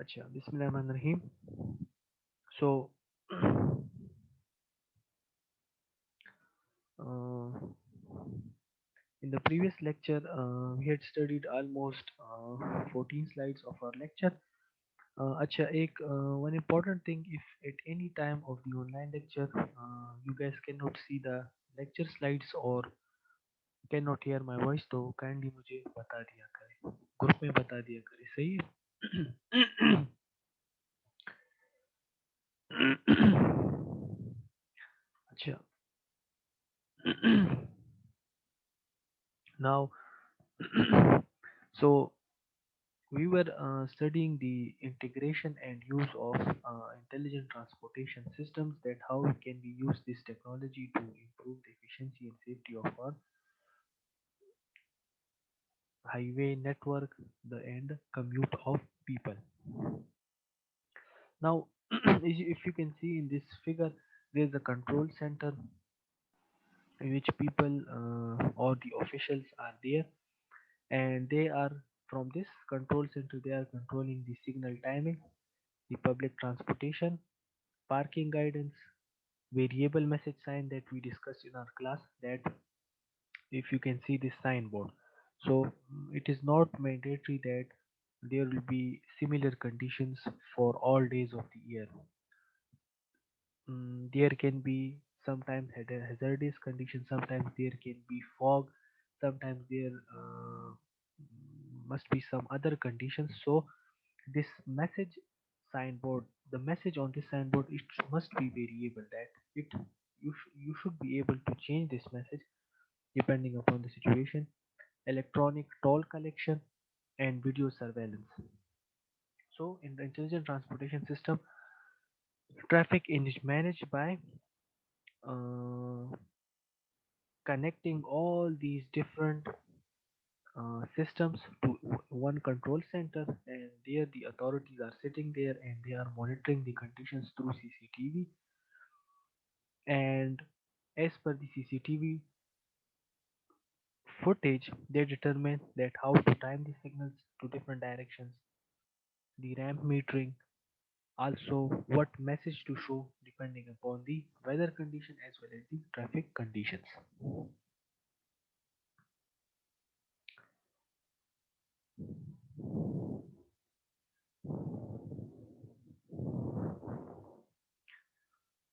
Acha, Bismillahirrahmanirrahim. So, uh, in the previous lecture, we had studied almost 14 slides of our lecture. Acha, one important thing, if at any time of the online lecture you guys cannot see the lecture slides or cannot hear my voice, तो kindly मुझे बता दिया करें, group में बता दिया करें, सही है? अच्छा. Now, so we were studying the integration and use of intelligent transportation systems, that how we can we use this technology to improve the efficiency and safety of our highway network, the and commute of people. Now, if you can see in this figure, there's a control center in which people or the officials are there, and they are from this control center they are controlling the signal timing, the public transportation, parking guidance, variable message sign that we discussed in our class, that if you can see this signboard. So it is not mandatory that there will be similar conditions for all days of the year. There can be sometimes hazardous conditions, sometimes there can be fog, sometimes there must be some other conditions. So this message signboard, the message on this signboard, it must be variable, that it you should be able to change this message depending upon the situation. Electronic toll collection and video surveillance. So in the intelligent transportation system, traffic is managed by uh, connecting all these different systems to one control center, and there the authorities are sitting there and they are monitoring the conditions through CCTV, and as per the CCTV footage they determine that how to time the signals to different directions, the ramp metering, also what message to show depending upon the weather condition as well as the traffic conditions.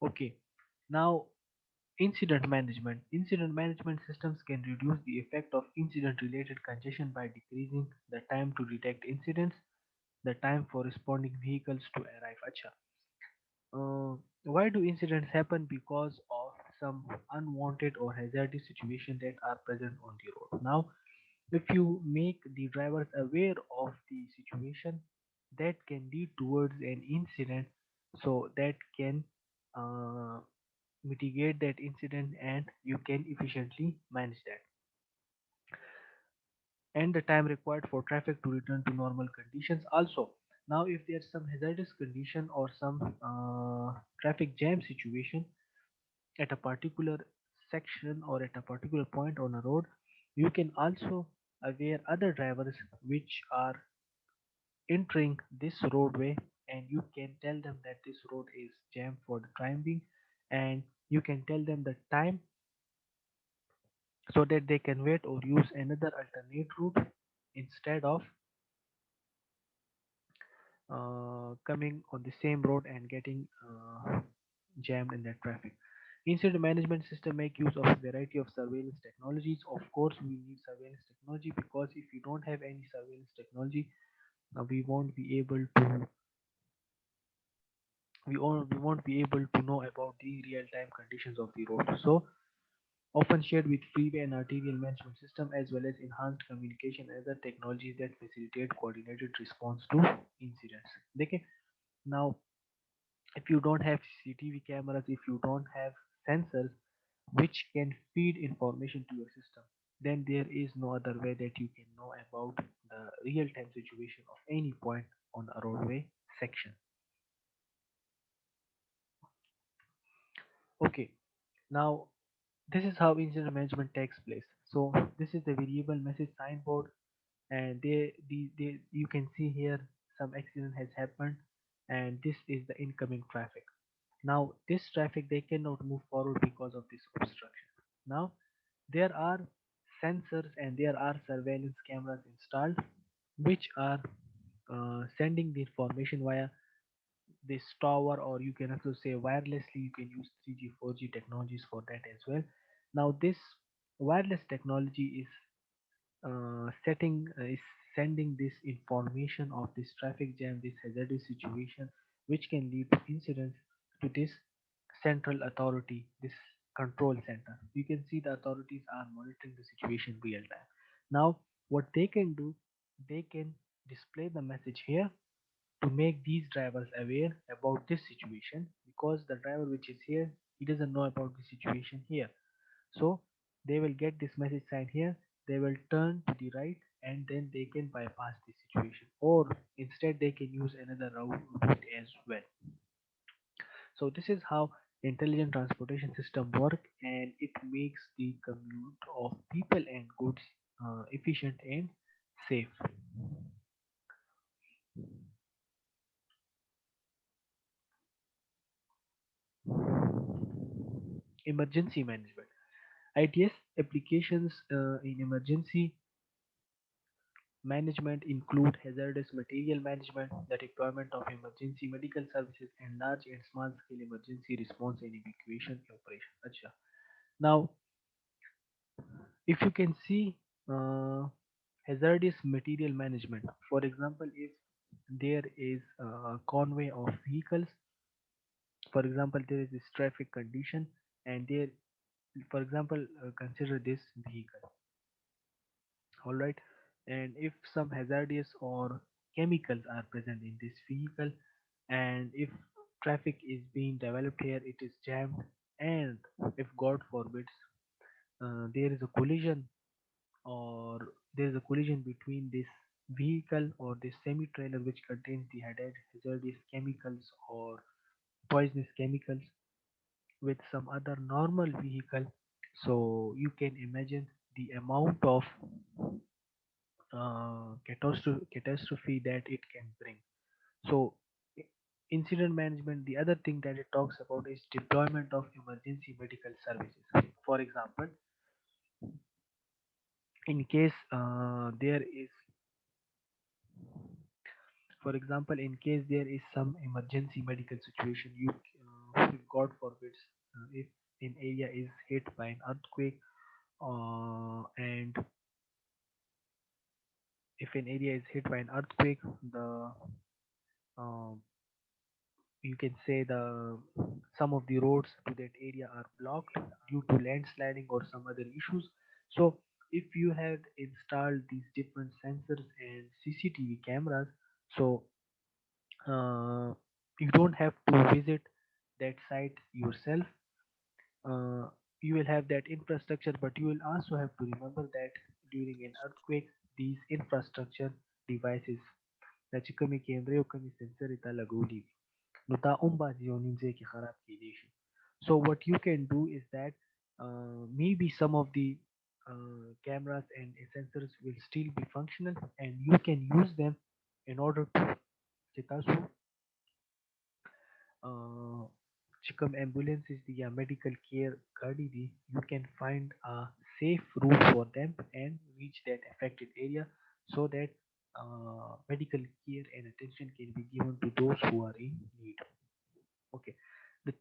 Okay, now incident management. Incident management systems can reduce the effect of incident related congestion by decreasing the time to detect incidents, the time for responding vehicles to arrive. Acha. Why do incidents happen? Because of some unwanted or hazardous situation that are present on the road. Now, if you make the drivers aware of the situation, that can lead towards an incident, so that can uh, mitigate that incident and you can efficiently manage that, and the time required for traffic to return to normal conditions also. Now if there's some hazardous condition or some traffic jam situation at a particular section or at a particular point on a road, you can also aware other drivers which are entering this roadway, and you can tell them that this road is jammed for the time being, and you can tell them the time so that they can wait or use another alternate route instead of coming on the same road and getting jammed in that traffic. Incident management system make use of a variety of surveillance technologies. Of course, we need surveillance technology, because if we don't have any surveillance technology, we won't be able to we won't be able to know about the real-time conditions of the road. So often shared with freeway and arterial management system, as well as enhanced communication and other technologies that facilitate coordinated response to incidents. देखिए, now if you don't have CCTV cameras, if you don't have sensors which can feed information to your system, then there is no other way that you can know about the real-time situation of any point on a roadway section. Okay, now this is how incident management takes place. So this is the variable message signboard, and they you can see here some accident has happened, and this is the incoming traffic. Now this traffic they cannot move forward because of this obstruction. Now there are sensors and there are surveillance cameras installed which are sending the information via this tower, or you can also say wirelessly. You can use 3G 4G technologies for that as well. Now this wireless technology is sending this information of this traffic jam, this hazardous situation, which can lead to incidents to this central authority, this control center. You can see the authorities are monitoring the situation real time. Now what they can do, they can display the message here to make these drivers aware about this situation, because the driver which is here, he doesn't know about the situation here. So they will get this message sign here, they will turn to the right, and then they can bypass the situation, or instead they can use another route as well. So this is how intelligent transportation system work, and it makes the commute of people and goods efficient and safe. Emergency management. ITS applications in emergency management include hazardous material management, the deployment of emergency medical services, and large and small scale emergency response and evacuation operation. Acha. Now, if you can see uh, hazardous material management, for example, if there is a convoy of vehicles, for example, there is this traffic condition, and there, for example, consider this vehicle. All right, and if some hazardous or chemicals are present in this vehicle, and if traffic is being developed here, it is jammed, and if god forbids there is a collision, or there is a collision between this vehicle or this semi trailer which contains the hazardous chemicals or poisonous chemicals with some other normal vehicle, so you can imagine the amount of catastrophe that it can bring. So, i- incident management, the other thing that it talks about is deployment of emergency medical services. For example, in case there is, for example, in case there is some emergency medical situation, if God forbids, if an area is hit by an earthquake, and if an area is hit by an earthquake, the um, you can say the some of the roads to that area are blocked due to landsliding or some other issues. So if you had installed these different sensors and CCTV cameras, so uh, you don't have to visit that site yourself. You will have that infrastructure, but you will also have to remember that during an earthquake, these infrastructure devices na cika mai kemre kami sensor ita lagodi nuta umba zionin zai ki kharab ki deshi. So what you can do is that maybe some of the cameras and sensors will still be functional, and you can use them in order to kita su uh, Chikam ambulances the medical care gadi di, you can find a safe route for them and reach that affected area, so that medical care and attention can be given to those who are in need. Okay. The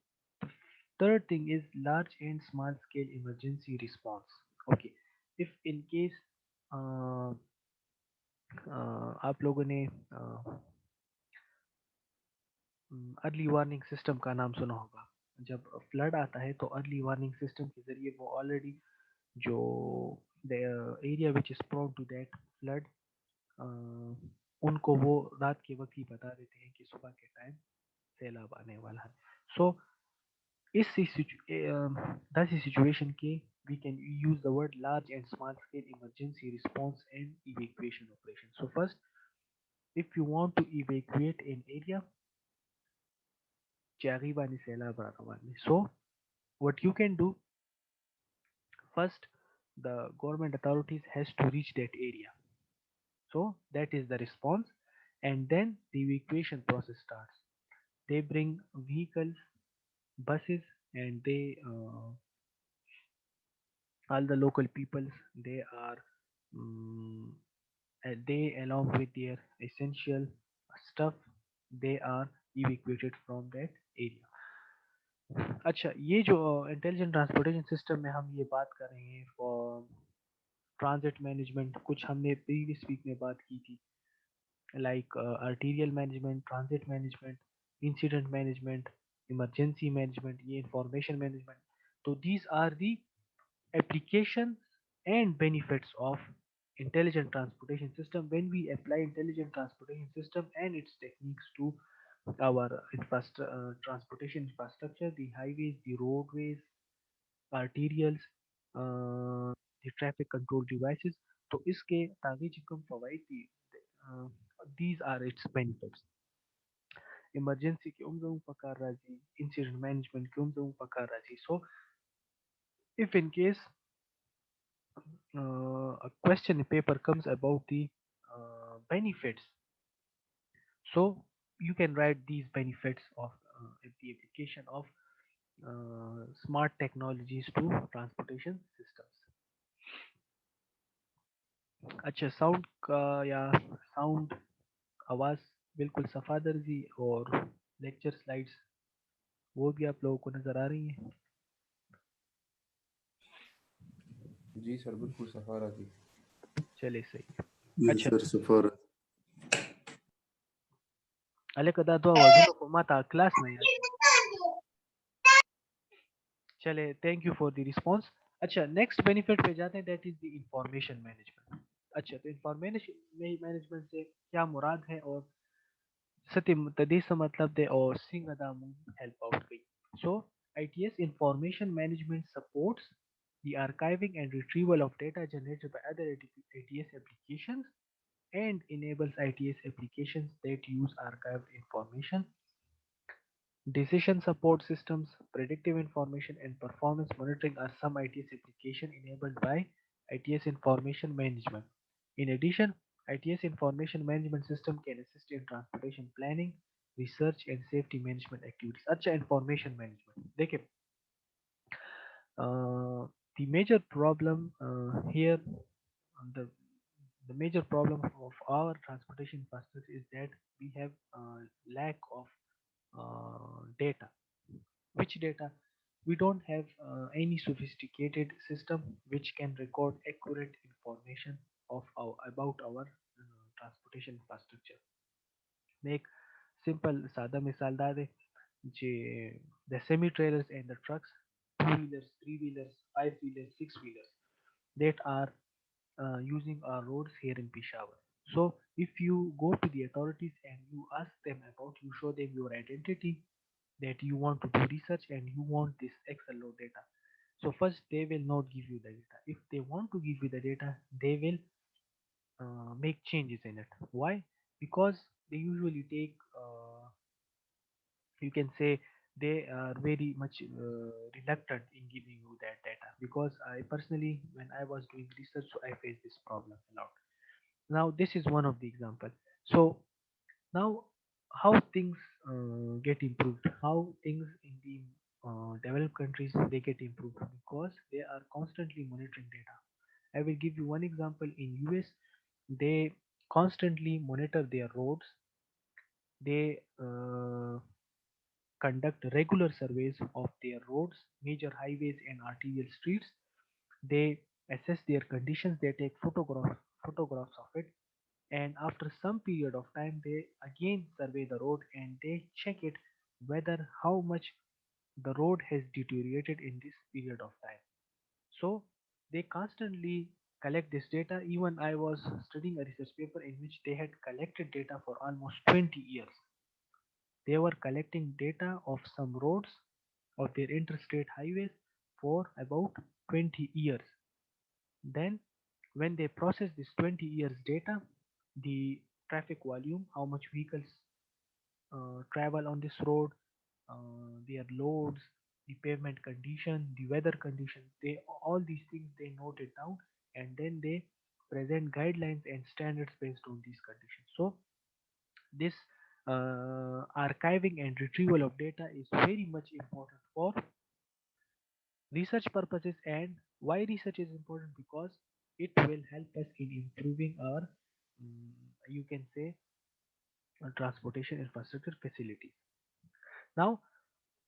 third thing is large and small scale emergency response. Okay. If in case uh, आप लोगों ने early warning system का नाम सुना होगा, जब flood आता है तो अर्ली वार्निंग सिस्टम के जरिए वो ऑलरेडी जो the area which is prone to that flood, उनको वो रात के वक्त ही बता देते हैं कि सुबह के टाइम सैलाब आने वाला है. सो that's the situation के we can use the word large and small scale emergency response and evacuation operation. So first, if you want to evacuate an area, Chagibani Sela Bharavani. So what you can do, first, the government authorities has to reach that area. So that is the response. and then the evacuation process starts. They bring vehicles, buses, and all the local peoples. They are mm, they along with their essential stuff, they are evacuated from that area. अच्छा, ये जो intelligent transportation system में हम ये बात कर रहे हैं फॉर ट्रांजिट मैनेजमेंट, कुछ हमने प्रीवियस वीक में बात की थी, like arterial management, transit management, incident management, emergency management, ये इंफॉर्मेशन मैनेजमेंट. तो these are the applications and benefits of intelligent transportation system when we apply intelligent transportation system and its techniques to our transportation infrastructure, the highways, the roadways, arterials, the traffic control devices. तो इसके ताकि जिसको provide uh, these are its benefits. Emergency के उमजों पकार राजी, incident management के उमजों पकार राजी. So if in case a question paper comes about the benefits, so you can write these benefits of the application of smart technologies to transportation systems. अच्छा, sound का या sound आवाज़ बिल्कुल सफा दर्जी और लेक्चर स्लाइड्स वो भी आप लोगों को नज़र आ रही हैं? जी सर, बिल्कुल सफारा जी। चले सही है. Yes, अच्छा, sir, Safar. अले कदा दो वजन को माता क्लास में याद. चले, thank you for the response. अच्छा, नेक्स्ट बेनिफिट पे जाते हैं, that is the information management. अच्छा, तो इंफॉर्मेशन मैनेजमेंट से क्या मुराद है और सत्य तदी से मतलब दे और सिंग अदामू हेल्प आउट गई. सो ITS information management supports the archiving and retrieval of data generated by other ITS applications and enables ITS applications that use archived information. Decision support systems, predictive information, and performance monitoring are some ITS applications enabled by ITS information management. In addition, ITS information management system can assist in transportation planning, research, and safety management activities. अच्छा, information management. देखिए, the major problem here, the the major problem of our transportation infrastructure is that we have lack of data. Which data? We don't have any sophisticated system which can record accurate information of about our transportation infrastructure. मैं एक simple सादा मिसाल दा दे जे the semi trailers and the trucks, two wheelers, three wheelers, five wheelers, six wheelers that are using our roads here in Peshawar. So if you go to the authorities and you ask them about, you show them your identity, that you want to do research and you want this XLO data. So first they will not give you the data. If they want to give you the data, they will make changes in it. Why? Because they usually take, you can say, they are very much reluctant in giving you that data. Because I personally, when I was doing research, so I faced this problem a lot. Now this is one of the example. So now, how things get improved, how things in the developed countries they get improved because they are constantly monitoring data. I will give you one example. In US, they constantly monitor their roads. They conduct regular surveys of their roads, major highways, and arterial streets. They assess their conditions. They take photographs of it, and after some period of time they again survey the road and they check it whether how much the road has deteriorated in this period of time. So they constantly collect this data. Even I was studying a research paper in which they had collected data for almost 20 years. They were collecting data of some roads of their interstate highways for about 20 years. Then when they process this 20 years data, the traffic volume, how much vehicles travel on this road, their loads, the pavement condition, the weather condition, they all these things they note it down and then they present guidelines and standards based on these conditions. So This archiving and retrieval of data is very much important for research purposes. And why research is important? Because it will help us in improving our, you can say, transportation infrastructure facilities. Now,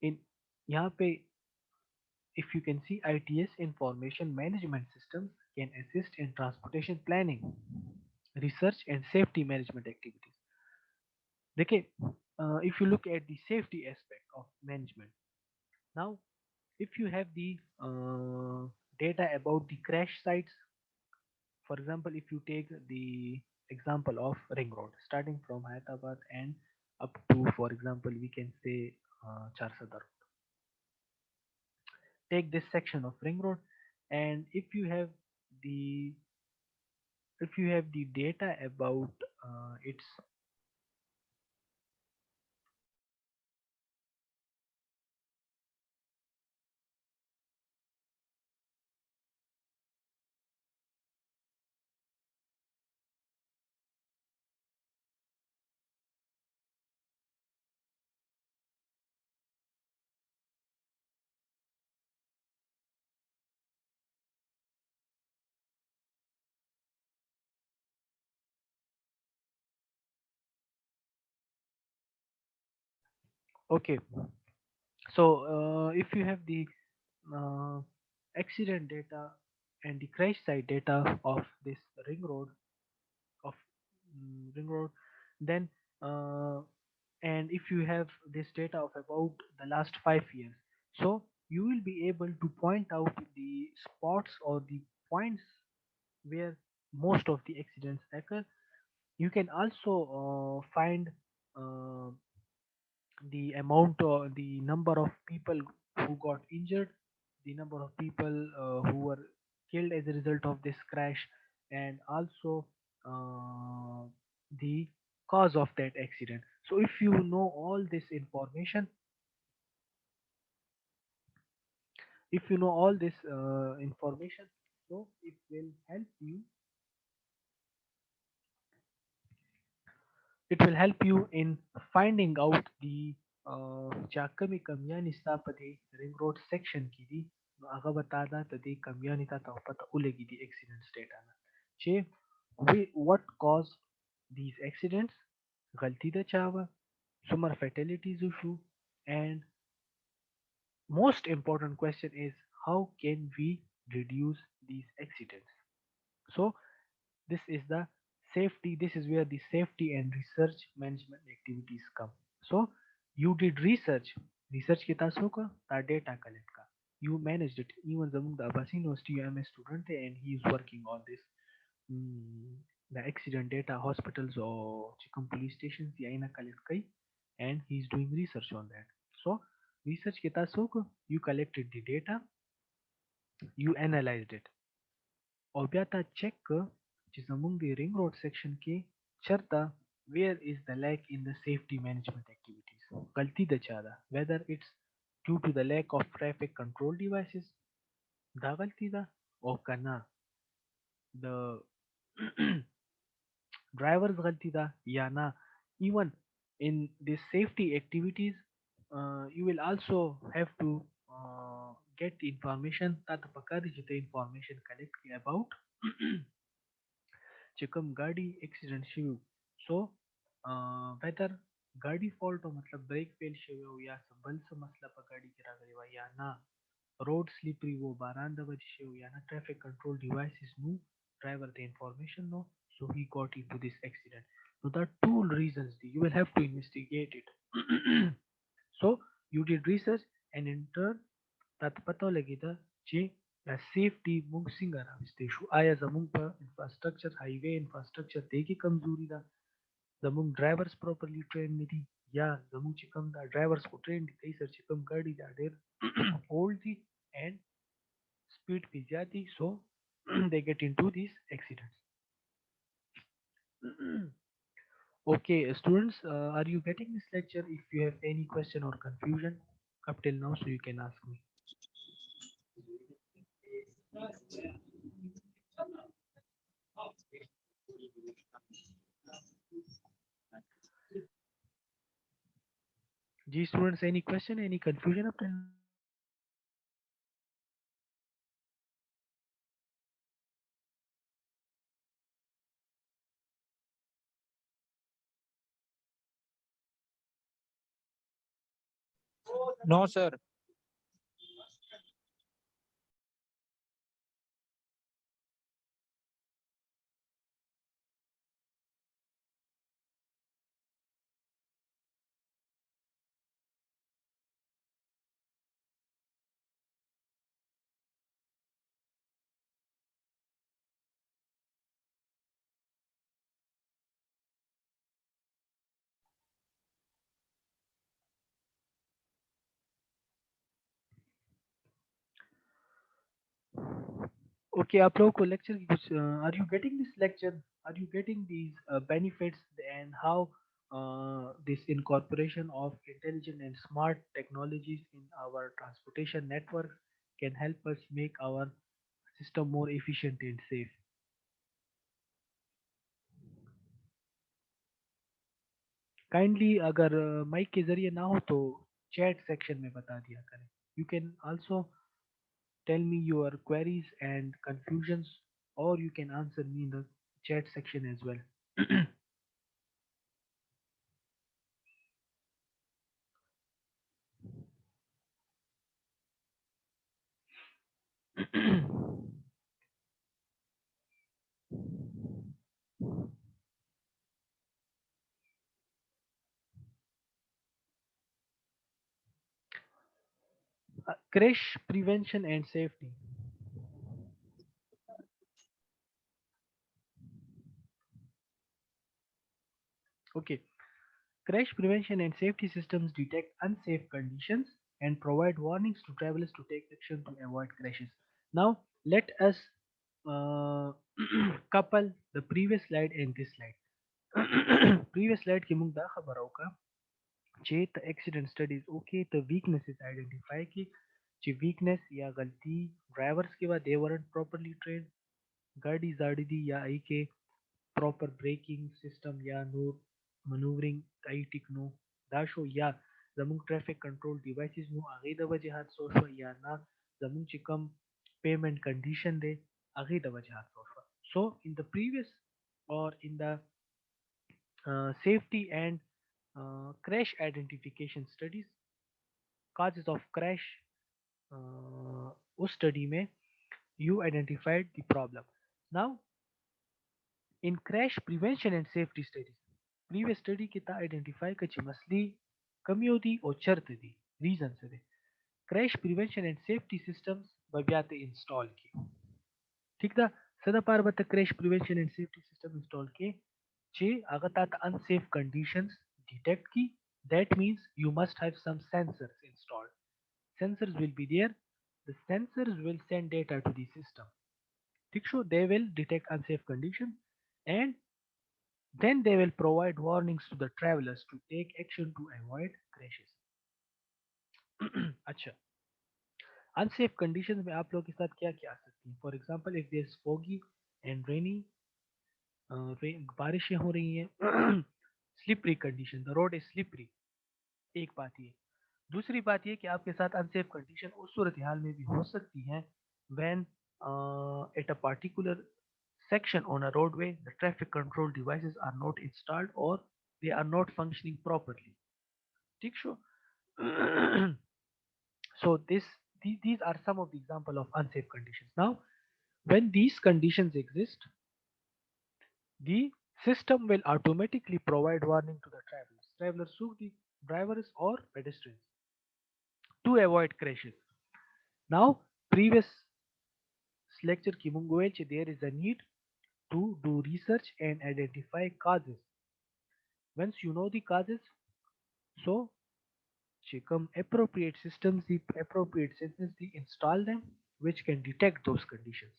in यहाँ पे, if you can see, ITS information management systems can assist in transportation planning, research and safety management activities. देखिए, if you look at the safety aspect of management, now if you have the data about the crash sites, for example, if you take the example of ring road starting from Hyderabad and up to, for example, we can say Charsadar, take this section of ring road, and the if you have the data about its, okay, so if you have the uh, accident data and the crash site data of this ring road of ring road, then uh, and if you have this data of about the last 5 years, so you will be able to point out the spots or the points where most of the accidents occur. You can also find uh, the amount or the number of people who got injured, the number of people who were killed as a result of this crash, and also uh, the cause of that accident. So if you know all this information, if you know all this information, so it will help you in finding out the Chakami Kamyani Stapade Ring Road section kidi no agabatada tadi Kamyani tata upata ulegi the accidents data na. Che what caused these accidents? Galti da chava, sumar fatalities issue, and most important question is how can we reduce these accidents? So this is the safety, this is where the safety and research management activities come. So you did research kita suka ta data collect ka, you managed it. Even zamung the Abbas University UMS student hai, and he is working on this, mm, the accident data hospitals or chicken police stations the aina collect kai, and he is doing research on that. So research kita suka, you collected the data, you analyzed it. Obiata check which is among the ring road section ke charta where is the lack in the safety management activities. Galti da chada, whether it's due to the lack of traffic control devices, da galti da, or kana the driver's galti da, ya na. Even in these safety activities, you will also have to get the information that pakadi jite information collect about चिकम गाड़ी accident Shiv. सो whether गाड़ी fault हो मतलब brake fail Shiv हो या बल से मसला पर गाड़ी गिरा गई हो या ना रोड स्लिपरी वो बारांदा बज शिव या ना traffic control devices no driver the information no, so he got into this accident. So there are two reasons you will have to investigate it. So you did research, and in turn tat pata lagi था जे safety mung singara station आया जमुंग पर infrastructure highway infrastructure देखी कमजोरी था, जमुंग drivers properly trained नहीं थी, या जमुंग चिकम दा drivers को train कई सर चिकम गाड़ी जा देर old थी and speed भी ज्यादा, so they get into these accidents. Okay, students, are you getting this lecture? If you have any question or confusion up till now, so you can ask me. जी students, any question, any confusion up till now? No, sir. Okay, आप लोगों को lecture की कुछ, are you getting this lecture, are you getting these benefits and how this incorporation of intelligent and smart technologies in our transportation network can help us make our system more efficient and safe. Kindly अगर mic के जरिए ना हो तो chat section में बता दिया करें. You can also tell me your queries and confusions, or you can answer me in the chat section as well. Crash prevention and safety. Okay, crash prevention and safety systems detect unsafe conditions and provide warnings to travelers to take action to avoid crashes. Now, let us uh, couple the previous slide and this slide. Previous slide की मुंगदा खबर होगा जे the accident studies okay the weaknesses identify की जे weakness या गलती drivers के बाद they weren't properly trained गाड़ी जाड़ी दी या आई के proper braking system या no maneuvering आई टिकनो दाशो या जमुंग traffic control devices नो आगे द वजह हाथ सोशवा या ना जमुंग चिकम payment condition दे आगे द वजह हाथ सोशवा. So in the previous or in the safety and crash identification studies causes of crash, उस study में you identified the problem. Now in crash prevention and safety studies previous study kita identify कची मसली कमियों दी और शर्त दी reason से दे crash prevention and safety systems बबियाते install की ठीक था. सदा पार बता crash prevention and safety system install के चे अगर तात unsafe conditions detect की. That means you must have some sensors installed. Sensors will be there. The sensors will send data to the system. ठीक show they will detect unsafe conditions and then they will provide warnings to the travelers to take action to avoid crashes. अच्छा, unsafe conditions में आप लोग के साथ क्या क्या आ सकती हैं? For example, if there is foggy and rainy, बारिशें हो रही हैं, slippery condition, the road is slippery. एक बात ये. दूसरी बात ये कि आपके साथ अनसेफ कंडीशन उस सूरत हाल में भी हो सकती हैं when at a particular section on a roadway the traffic control devices are not installed or they are not functioning properly. ठीक show. So these are some of the example of unsafe conditions. Now when these conditions exist, the system will automatically provide warning to the travelers to the drivers or pedestrians to avoid crashes. Now previous lecture की मुंगो है there is a need to do research and identify causes. Once you know the causes, so come appropriate systems, the appropriate sensors, the install them, which can detect those conditions.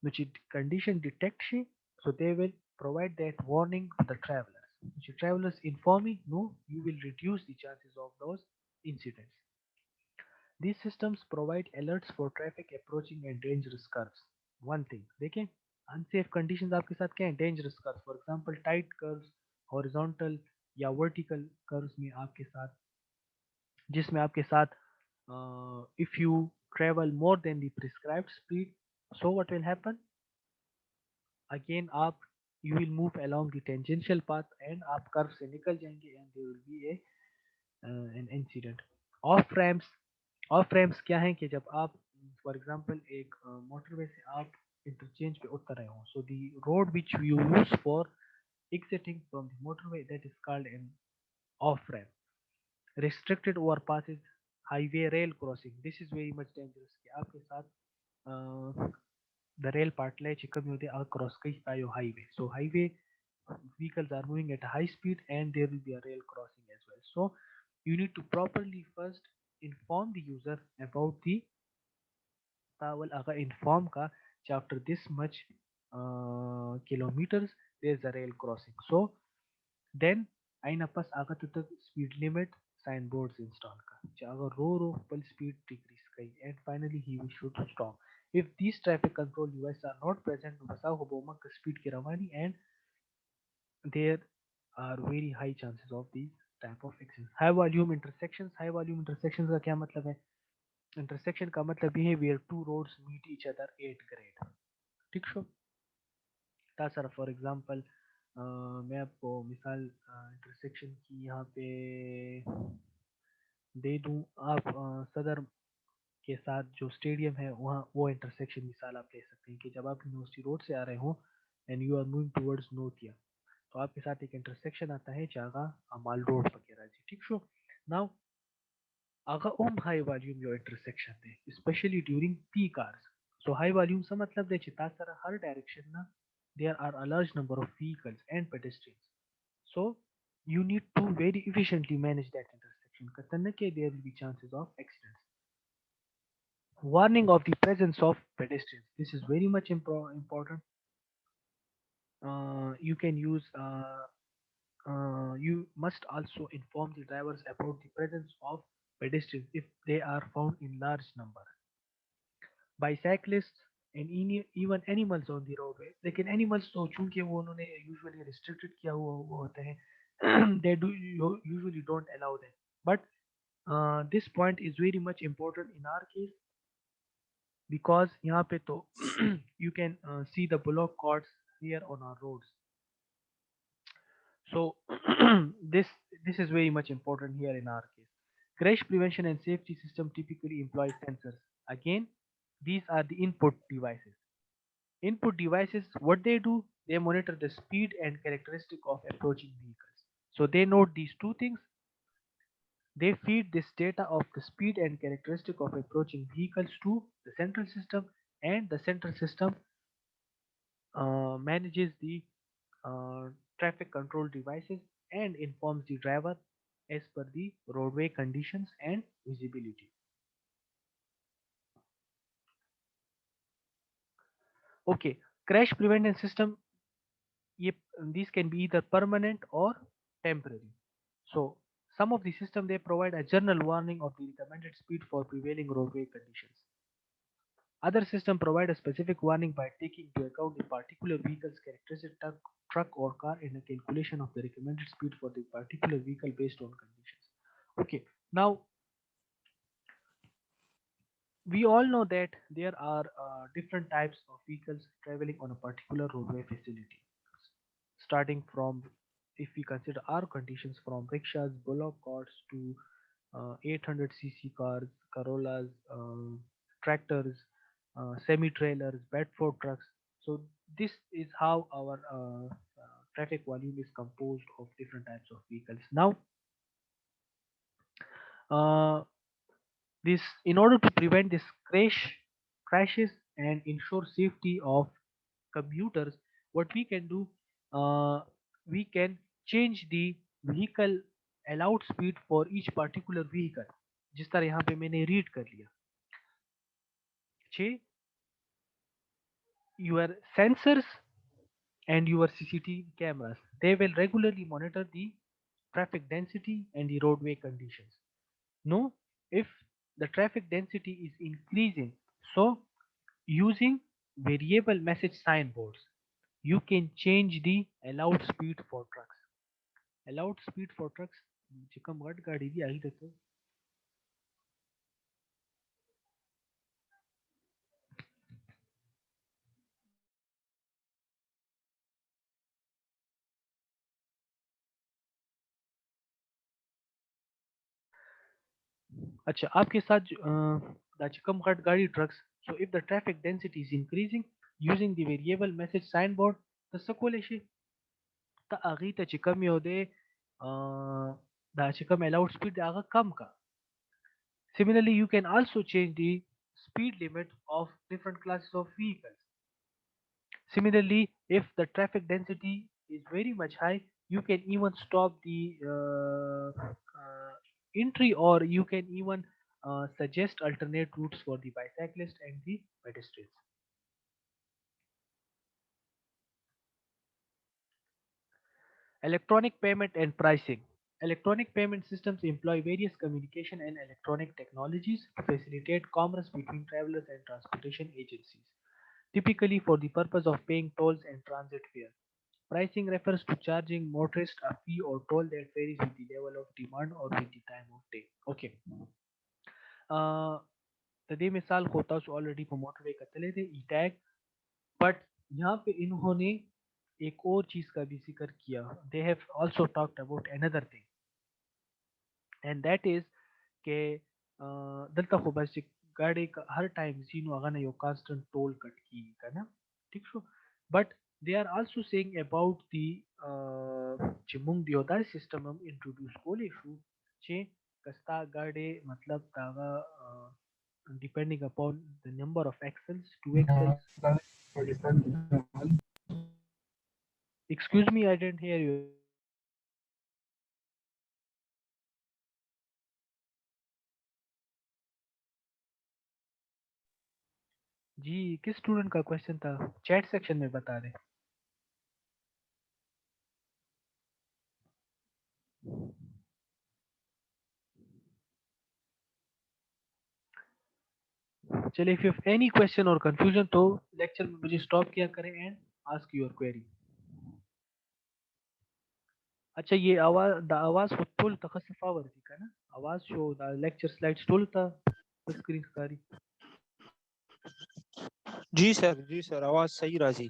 Which condition detection, so they will provide that warning to the travelers. Which travelers informing, no, you will reduce the chances of those incidents. These systems provide alerts for traffic approaching and dangerous curves. One thing, देखें unsafe conditions आपके साथ क्या हैं? Dangerous curves, for example tight curves, horizontal या vertical curves में आपके साथ जिसमें आपके साथ if you travel more than the prescribed speed, so what will happen? Again आप you will move along the tangential path and आप कर्व से निकल जाएंगे and there will be an incident. Of ramps, of ramps क्या है कि जब आप फॉर एग्जांपल एक मोटरवे से आप इंटरचेंज पे उतर रहे हो, so the road which you use for exiting from the motorway, that is called an off ramp. Restricted overpasses, highway rail crossing, this is very much dangerous कि आपके साथ the rail part લે છે કમી હોતી આ cross કરી પાયો highway, so highway vehicles are moving at a high speed and there will be a rail crossing as well. So you need to properly first inform the user about the tawal aga inform ka after this much kilometers there is a rail crossing. So then aina pas aga to speed limit sign boards install ka agar रो पल speed decrease kai and finally he should stop. If these traffic control devices are not present, basa ho boma ka speed ki rawani and there are very high chances of these type of accidents. High volume intersections, high volume intersections का क्या मतलब है? Intersection का मतलब ये है where two roads meet each other at grade. ठीक show? तासर for example मैं आपको मिसाल इंटरसेक्शन की यहाँ पे दे दूँ. आप सदर के साथ जो स्टेडियम है वहाँ वो इंटरसेक्शन मिसाल आप ले सकते हैं कि जब आप यूनिवर्सिटी रोड से आ रहे हो and you are moving towards नोटिया, तो आपके साथ एक इंटरसेक्शन आता है जागा अमाल रोड वगैरह जी. ठीक शो? नाउ अगर ओम हाई वॉल्यूम जो इंटरसेक्शन है स्पेशली ड्यूरिंग पीक आवर्स, सो हाई वॉल्यूम से मतलब दे चिता सर हर डायरेक्शन ना there are a large number of vehicles and pedestrians, so you need to very efficiently manage that intersection katana ke there will be chances of accidents. Warning of the presence of pedestrians, this is very much important. You can use you must also inform the drivers about the presence of pedestrians if they are found in large number. Bicyclists and even animals on the roadway, लेकिन animals तो चूंकि वो उन्होंने usually restricted किया हुआ वो होते हैं they do usually don't allow them, but this point is very much important in our case because यहाँ पे तो you can see the bullock carts here on our roads. So this this is very much important here in our case. Crash prevention and safety system typically employ sensors. Again, these are the input devices. Input devices, what they do, they monitor the speed and characteristic of approaching vehicles. So they note these two things. They feed this data of the speed and characteristic of approaching vehicles to the central system, and the central system manages the uh, traffic control devices and informs the driver as per the roadway conditions and visibility. Okay, crash prevention system, these can be either permanent or temporary. So some of the system they provide a general warning of the recommended speed for prevailing roadway conditions. Other system provide a specific warning by taking into account the particular vehicle's characteristic truck or car in a calculation of the recommended speed for the particular vehicle based on conditions. Okay, now we all know that there are different types of vehicles traveling on a particular roadway facility. Starting from, if we consider our conditions, from rickshaws, bullock carts to 800cc cars, Corollas, tractors, semi-trailers, Bedford trucks. So this is how our traffic volume is composed of different types of vehicles. Now, uh, this in order to prevent this crashes and ensure safety of commuters, what we can do, uh, we can change the vehicle allowed speed for each particular vehicle. जिस तरह यहाँ पे मैंने read कर लिया, छः your sensors and your CCTV cameras, they will regularly monitor the traffic density and the roadway conditions. Know if the traffic density is increasing, so using variable message signboards, you can change the allowed speed for trucks. Allowed speed for trucks, चिकम गट गाड़ी भी आई देखो. अच्छा आपके साथ Dachikam Ghat Gadi trucks. So if the traffic density is increasing using the variable message signboard, the Sakoleshi the Agita Chikam Yode the Chikam allowed speed the Aga Kamka. Similarly, you can also change the speed limit of different classes of vehicles. Similarly, if the traffic density is very much high, you can even stop the entry, or you can even suggest alternate routes for the bicyclist and the pedestrians. Electronic payment and pricing. Electronic payment systems employ various communication and electronic technologies to facilitate commerce between travelers and transportation agencies, typically for the purpose of paying tolls and transit fare. Pricing refers to charging motorists a fee or toll that varies with the level of demand or with the time of day. Okay. Uh, तो दे मिसाल होता है already पे motorway का चले थे ई tag but यहाँ पे इन्होंने एक और चीज का भी जिक्र किया they have also talked about another thing and that is के दलता को बस गाड़ी का हर टाइम जीनो अगर यो कांस्टेंट टोल कट की का ना ठीक show but they are also saying about the chimung diodar system introduce kole shu che kasta gade matlab taga depending upon the number of axles two axles excuse me I didn't hear you जी किस student का question था chat section में बता दें चलिए if you have any question और confusion तो lecture में मुझे स्टॉप किया करें एंड आस्क योर क्वेरी अच्छा ये आवाज द आवाज फुल तखसफा वर्दी का ना आवाज शो द लेक्चर स्लाइड्स टूल था स्क्रीन कारी जी सर आवाज सही राजी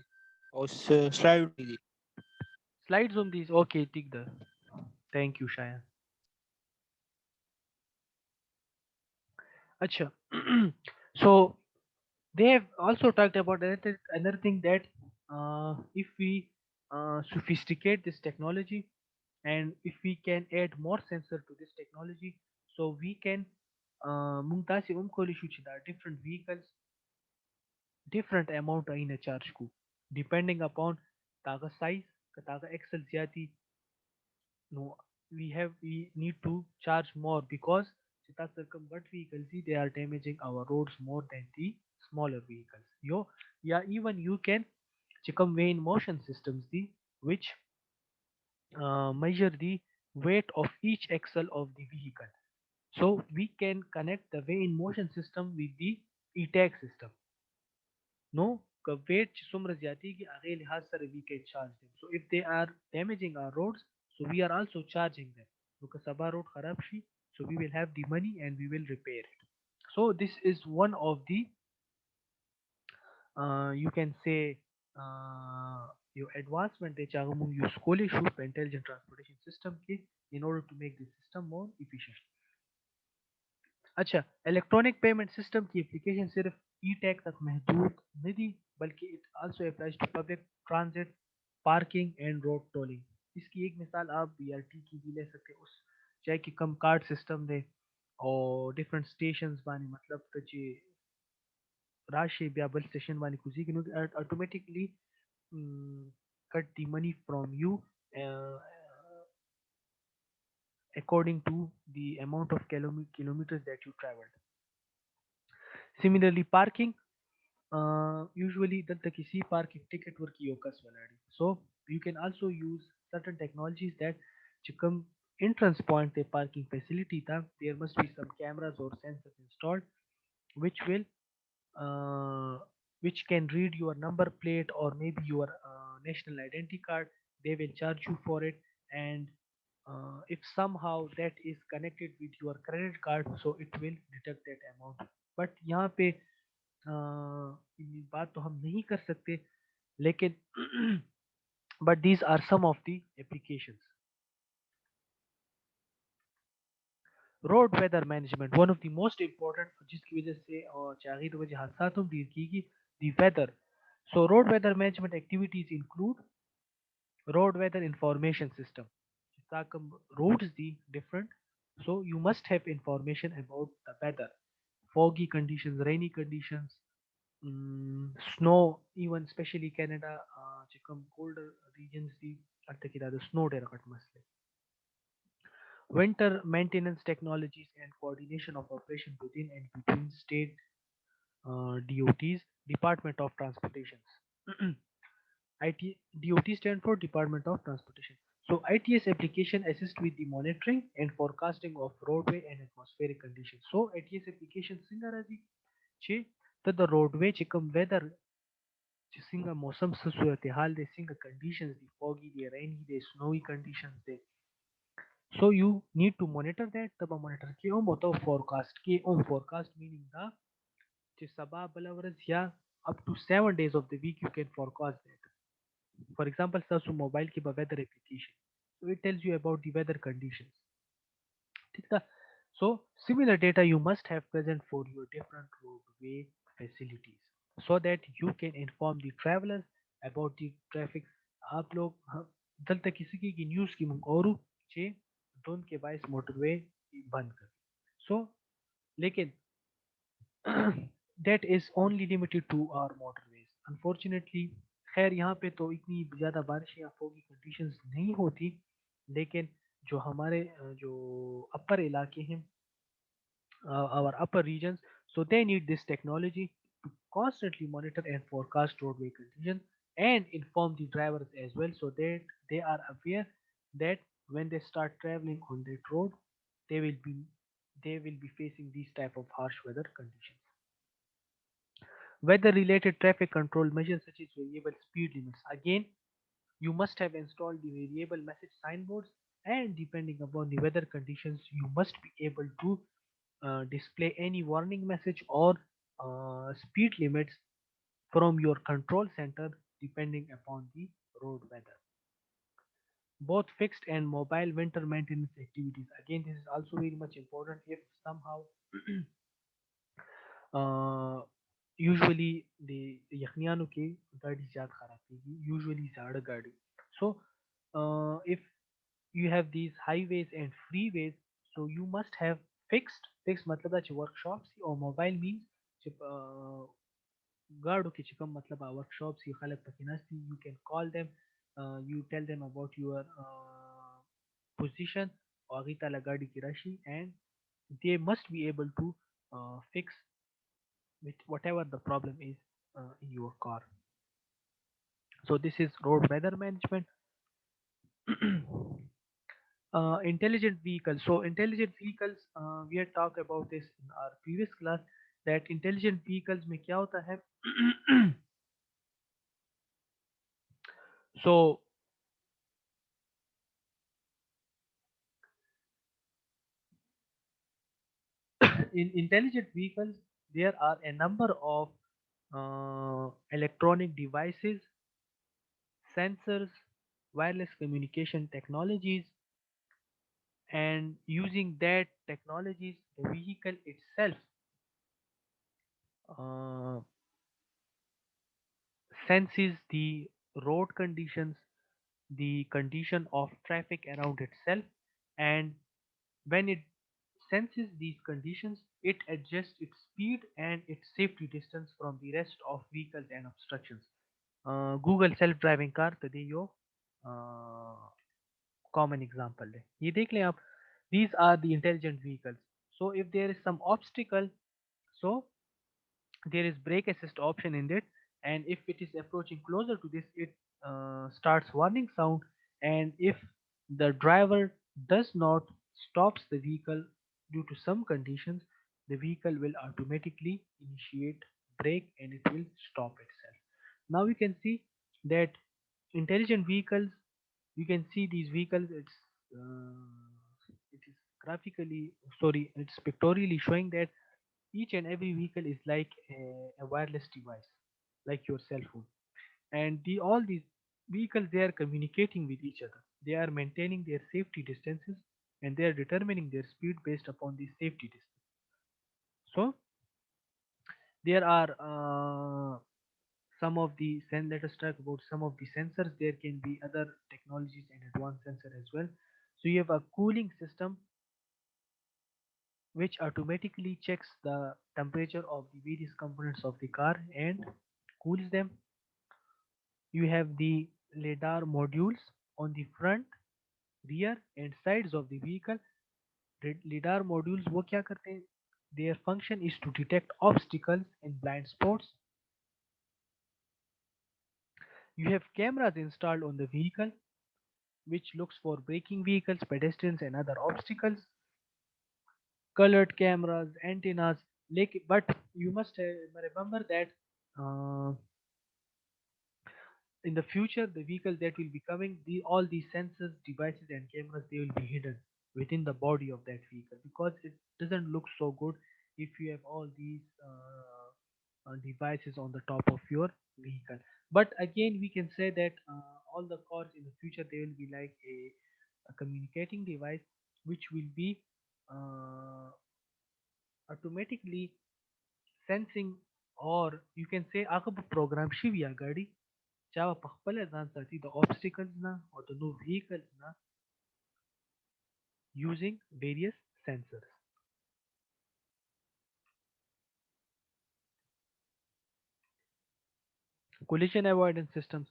और slide the slides on this okay टिक द थैंक यू शायन अच्छा so they have also talked about another thing that if we sophisticate this technology and if we can add more sensor to this technology so we can mumtasi umkoli shuchida different vehicles different amount in a charge ku depending upon taga size ka taga excel zyati no we need to charge more because chita circumvent vehicles they are damaging our roads more than the smaller vehicles yo yeah even you can chikam vein motion systems the which measure the weight of each axle of the vehicle so we can connect the weigh in motion system with the e-tag system no weight sumra jati ki aage lihaz sar we can charge them so if they are damaging our roads so we are also charging them because sabah road kharab shi so we will have the money and we will repair it so this is one of the you can say your advancement they चाहूँ use scholarship intelligent transportation system की in order to make the system more efficient अच्छा electronic payment system की application सिर्फ e tag तक महदूद नहीं बल्कि it also applies to public transit parking and road tolling इसकी एक मिसाल आप बीआरटी की भी ले सकते हो उस चाहे कि कम कार्ड सिस्टम दे और डिफरेंट स्टेशंस बानी मतलब तो जी राशि या बल स्टेशन वाली खुशी की automatically cut the money from you uh, according to the amount of kilometers that you traveled. Similarly, parking usually the kisi parking ticket work yokas valadi. So you can also use certain technologies that chikam entrance point the parking facility tha there must be some cameras or sensors installed which will uh, which can read your number plate or maybe your national identity card they will charge you for it and if somehow that is connected with your credit card so it will deduct that amount but यहाँ पे ये बात तो हम नहीं कर सकते लेकिन but these are some of the applications road weather management one of the most important जिसकी वजह से और चाहे तो वजह हादसा डील की the weather. So road weather management activities include road weather information system. ताकि roads the different, so you must have information about the weather, foggy conditions, rainy conditions, snow, even especially Canada, चिकम colder regions the अर्थकिला the snow derived मसले. Winter maintenance technologies and coordination of operation within and between state DOTs, Department of Transportations. IT, DOT stand for Department of Transportation. So ITS application assist with the monitoring and forecasting of roadway and atmospheric conditions. So ITS application सिंगाराजी छे तो the roadway चिकम weather चिसिंगा मौसम से सूरत हाल दे सिंगा conditions the foggy the rainy the snowy conditions they. So you need to monitor that तब monitor के ओम होता forecast के ओम forecast meaning दा कि सबा बलवरस या up to 7 days of the week you can forecast that. For example, search mobile की weather application. So it tells you about the weather conditions. ठीक था? So similar data you must have present for your different roadway facilities so that you can inform the travelers about the traffic. आप लोग जल तक किसी की news की मंग और चे दोन के बाइस मोटरवे बंद कर. So लेकिन that is only limited to our motorways. Unfortunately, खैर यहाँ पे तो इतनी ज़्यादा बारिश या foggy conditions नहीं होती, लेकिन जो हमारे जो अपर इलाके हैं, our upper regions, so they need this technology to constantly monitor and forecast roadway conditions and inform the drivers as well, so that they are aware that when they start traveling on that road, they will be they will be facing these type of harsh weather conditions. Weather-related traffic control measures such as variable speed limits. Again, you must have installed the variable message signboards, and depending upon the weather conditions, you must be able to display any warning message or speed limits from your control center depending upon the road weather. Both fixed and mobile winter maintenance activities. Again, this is also very much important if somehow usually the यखनियानों की गाड़ी ज़्यादा खराब होगी usually ज़्यादा गाड़ी. So if you have these highways and freeways, so you must have fixed मतलब है workshops or mobile means गाड़ों की चिकम मतलब workshops ये खालक पकिनास्ती. You can call them, you tell them about your position और अगी ताला गाड़ी की राशि, and they must be able to fix with whatever the problem is in your car. So this is road weather management. Intelligent vehicles. So intelligent vehicles, we had talked about this in our previous class that intelligent vehicles में क्या होता है? So in intelligent vehicles there are a number of electronic devices, sensors, wireless communication technologies, and using that technologies the vehicle itself uh, senses the road conditions, the condition of traffic around itself, and when it senses these conditions, it adjusts its speed and its safety distance from the rest of vehicles and obstructions. Google self-driving car तो दे यो common example है. ये देख लें आप. These are the intelligent vehicles. So if there is some obstacle, so there is brake assist option in it, and if it is approaching closer to this, it starts warning sound, and if the driver does not stops the vehicle due to some conditions, the vehicle will automatically initiate brake and it will stop itself. Now we can see that intelligent vehicles, you can see these vehicles, it is graphically, sorry, it's pictorially showing that each and every vehicle is like a wireless device, like your cell phone. And all these vehicles, they are communicating with each other. They are maintaining their safety distances, and they are determining their speed based upon the safety distance. So there are some of the let us talk about some of the sensors. There can be other technologies and advanced sensor as well. So you have a cooling system which automatically checks the temperature of the various components of the car and cools them. You have the lidar modules on the front, rear and sides of the vehicle. lidar modules वो क्या करते हैं? Their function is to detect obstacles and blind spots. You have cameras installed on the vehicle which looks for braking vehicles, pedestrians and other obstacles. Colored cameras, antennas. But you must remember that uh, in the future the vehicles that will be coming, all these sensors, devices and cameras, they will be hidden within the body of that vehicle because it doesn't look so good if you have all these devices on the top of your vehicle. But again we can say that all the cars in the future they will be like a communicating device which will be uh, automatically sensing, or you can say agab program shivya gadi चाहे په خپله ځان ساتي د obstacles نه or the new vehicles نه using various sensors. Collision avoidance systems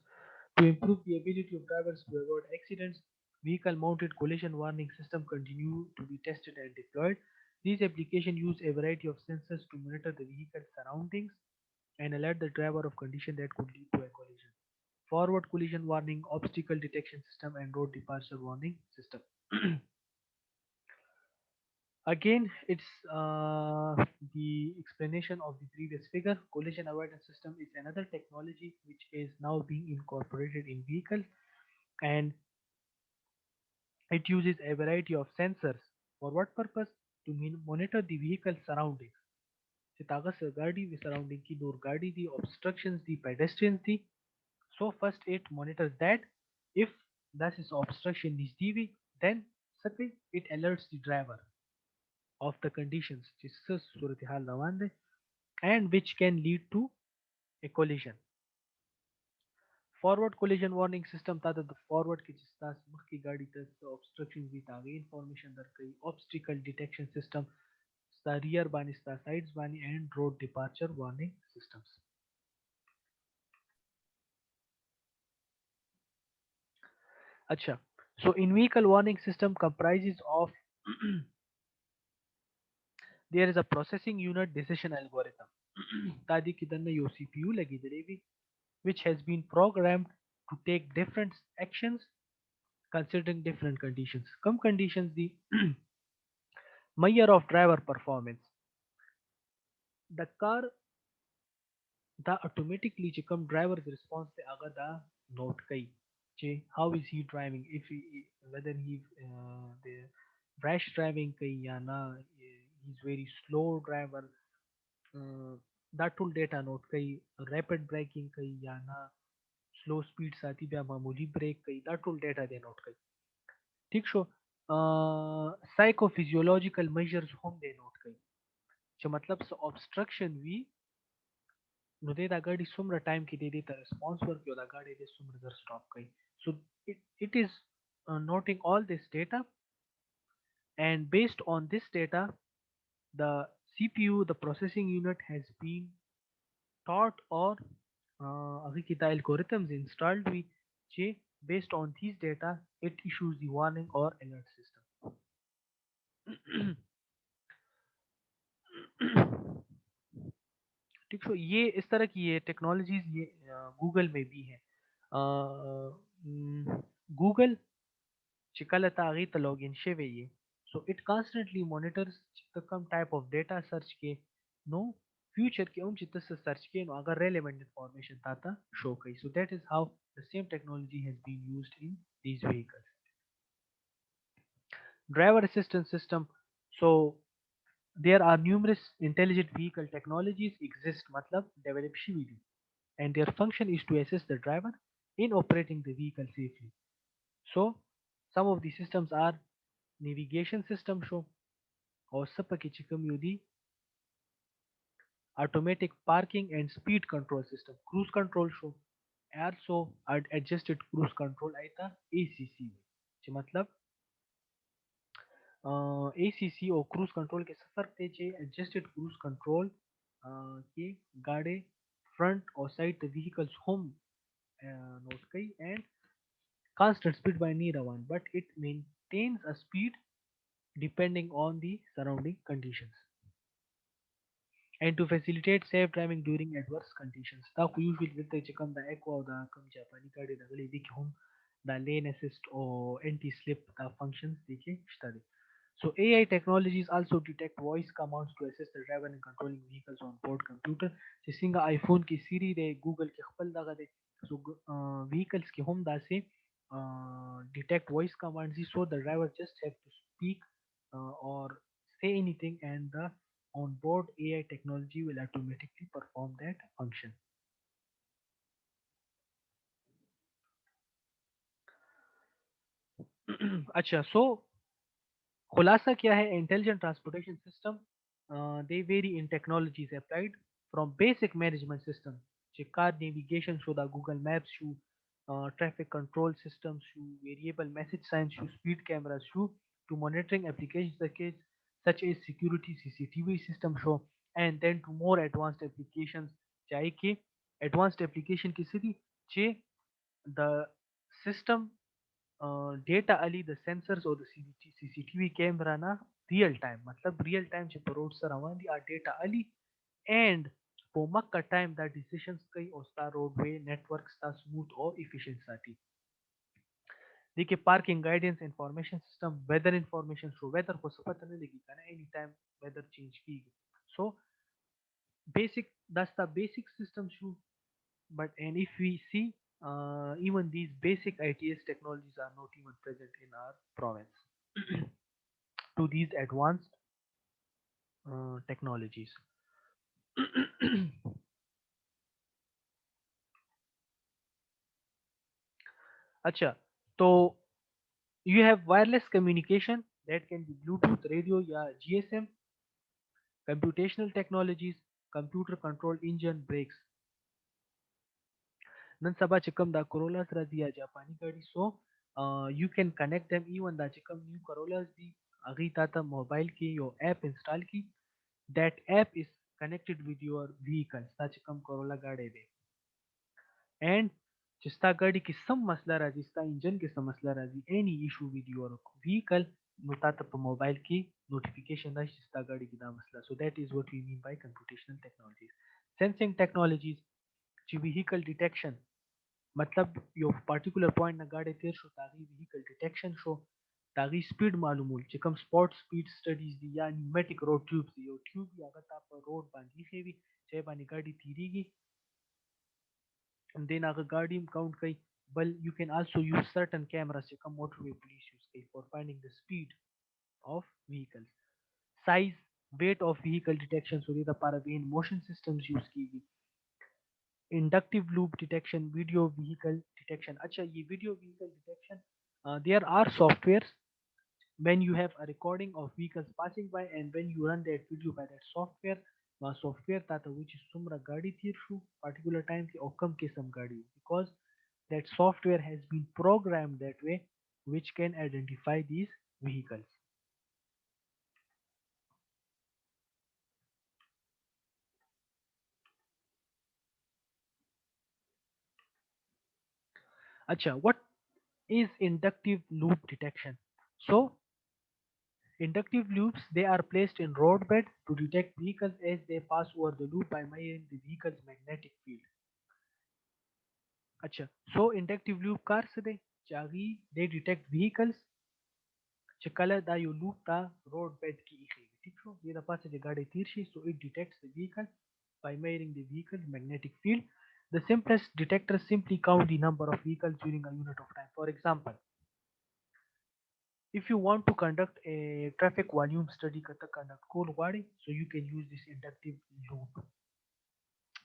to improve the ability of drivers to avoid accidents. Vehicle mounted collision warning system continue to be tested and deployed. These applications use a variety of sensors to monitor the vehicle's surroundings and alert the driver of conditions that could lead to a collision. Forward collision warning, obstacle detection system, and road departure warning system. Again, it's the explanation of the previous figure. Collision avoidance system is another technology which is now being incorporated in vehicles, and it uses a variety of sensors. For what purpose? To monitor the vehicle surroundings. چې تاغه څه ګاډي وي surrounding کې نور ګاډي دي obstructions دي pedestrians دي. So first it monitors that. If that is obstruction نږدې وي, then څه it alerts the driver of the conditions چې څه صورتحال روان دی and which can lead to a collision. Forward collision warning system تا د forward کې چې تاسو مخکې ګاډي ته obstruction وي تاغه information درکوي. Obstacle detection system ستا rear باندې ستا sides باندې and road departure warning systems. Acha. So in vehicle warning system comprises of there is a processing unit decision algorithm. تا دې کې دنه یو CPU لګېدلې وي which has been programmed to take different actions considering different conditions. Come conditions the measure of driver performance. The car the automatically چې کوم driver response ته هغه دا note کوي چې how is he driving, if he whether he the rash driving کوي یا نه, he's very slow driver, دا ټول ډیټا نوٹ کوي. ریپډ بریکینګ کوي یا نه, سلو سپیډ ساتي بیا معمولی بریک کوي, دا ټول ډیټا دی نوٹ کوي. ٹھیک شو. سایکو فزیولوژیکل میجرز هم دی نوٹ کوي چې مطلب څه obstruction وي نو دی دا ګاډي څومره ټایم کې دی ته ریسپانس ورکوي او دا ګاډي دی څومره زر سټاپ کوي. So it is noting all this data, and based on this data the CPU, the processing unit, has been taught or هغه کې دا algorithms installed وي چې based on these data it issues the warning or alert system. ठीक है. ये इस तरह की ये technologies ये Google में भी है. Google چې کله ته هغې ته login شوی یې, so it constantly monitors چې ته کوم type of data search کې, نو future کې هم چې ته څه search کې نو هغه relevant information تا ته show کوي. So that is how the same technology has been used in these vehicles. Driver assistance system. So there are numerous intelligent vehicle technologies exist matlab develop شوي دي, and their function is to assist the driver in operating the vehicle safely. So some of the systems are navigation system شو او سپکې چې کوم یو دي automatic parking and speed control system cruise control شو also adjusted cruise control آیتا ACC چې مطلب ACC او cruise control کې څه فرق دی چې adjusted cruise control کې گاڑی front او side the vehicles هم نوٹ کوي and constant speed by nie روان but it maintains a speed depending on the surrounding conditions and to facilitate safe driving during adverse conditions دا خو usually دلته چې کوم د اکوا او د کوم جاپاني ګاډي دغلي دي کې هم دا lane assist او anti slip دا functions دي کې شته دي. So AI technologies also detect voice commands to assist the driver in controlling vehicles on board computer چې څنګه iPhone کې Siri دی Google کې خپل دغه دی so vehicles کې هم داسې detect voice commands دي so the driver just have to speak or say anything and the onboard AI technology will automatically perform that function. अच्छा so खुलासा क्या है intelligent transportation system they vary in technologies applied from basic management system چې car navigation شو دا Google Maps شو traffic control systems شو variable message signs شو speed cameras شو to monitoring applications such as security CCTV system شو and then to more advanced applications چاہے کہ advanced application کسی دی چې the system ډیټا علي د سنسرز او د سی سی ټي وي کیمرا نه ریل ټایم مطلب ریل ټایم چې په روډ سره روان دي ا ډیټا علي اینڈ په مکه ټایم دا ډیسیژنز کوي او ستا روډ وے نیټورک ستا سموث او افیشینٹ ساتي دي کې پارکینګ گایډنس انفارمیشن سیستم ویدر انفارمیشن شو ویدر خو څه پته نه لګي کنه اني ټایم ویدر چینج کیږي سو بیسک that's the basic system شو but and if we see even these basic ITS technologies are not even present in our province to these advanced technologies. अच्छा तो you have wireless communication that can be Bluetooth radio या GSM computational technologies computer controlled engine brakes نن سبا چې کوم دا کورولز راځي یا جاپاني ګاډي سو you can connect them even دا چې کوم نیو کورولز دي هغه تا ته موبایل کې یو اپ انسټال کی that app is connected with your vehicle تا چې کوم کورولا ګاډي دی and چې ستا ګاډي کې سم مسله راځي ستا انجن کې سم مسله راځي any issue with your vehicle نو تا ته په موبایل کې نوټیفیکیشن راشي چې ستا ګاډي کې دا مسله so that is what we mean by computational technologies sensing technologies چې vehicle detection مطلب یو پارټیکولر پوینټ نه گاډي تیر شو تاغي ویهیکل ډیټیکشن شو تاغي سپیډ معلومول چې کوم سپورت سپیډ سټډیز دي یا نیومټیک روډ ټیوبز دي یو ټیوب یا هغه تا په روډ باندې خېوي چې باندې ګاډي تیریږي and then هغه ګاډي کاونټ کوي بل you can also use certain cameras چې کوم motorway police use کوي for finding the speed of vehicles size weight of vehicle detection so دې لپاره وین motion systems use کیږي inductive loop detection video vehicle detection अच्छा ये video vehicle detection there are softwares when you have a recording of vehicles passing by and when you run that video by that software software tata which is sumra gadi tir shu particular time ki okam kisam gadi because that software has been programmed that way which can identify these vehicles. Acha, what is inductive loop detection? So inductive loops they are placed in roadbed to detect vehicles as they pass over the loop by measuring the vehicle's magnetic field. अच्छा so inductive loop कार څه دی چې هغه they detect vehicles چې کله دا یو لوپ تا روډ بیډ کې ایښی ٹھیک شو دې د پاسه چې ګاډي تیر شي so it detects the vehicle by measuring the vehicle's magnetic field. The simplest detectors simply count the number of vehicles during a unit of time. For example, if you want to conduct a traffic volume study kata conduct کول غواړي so you can use this inductive loop.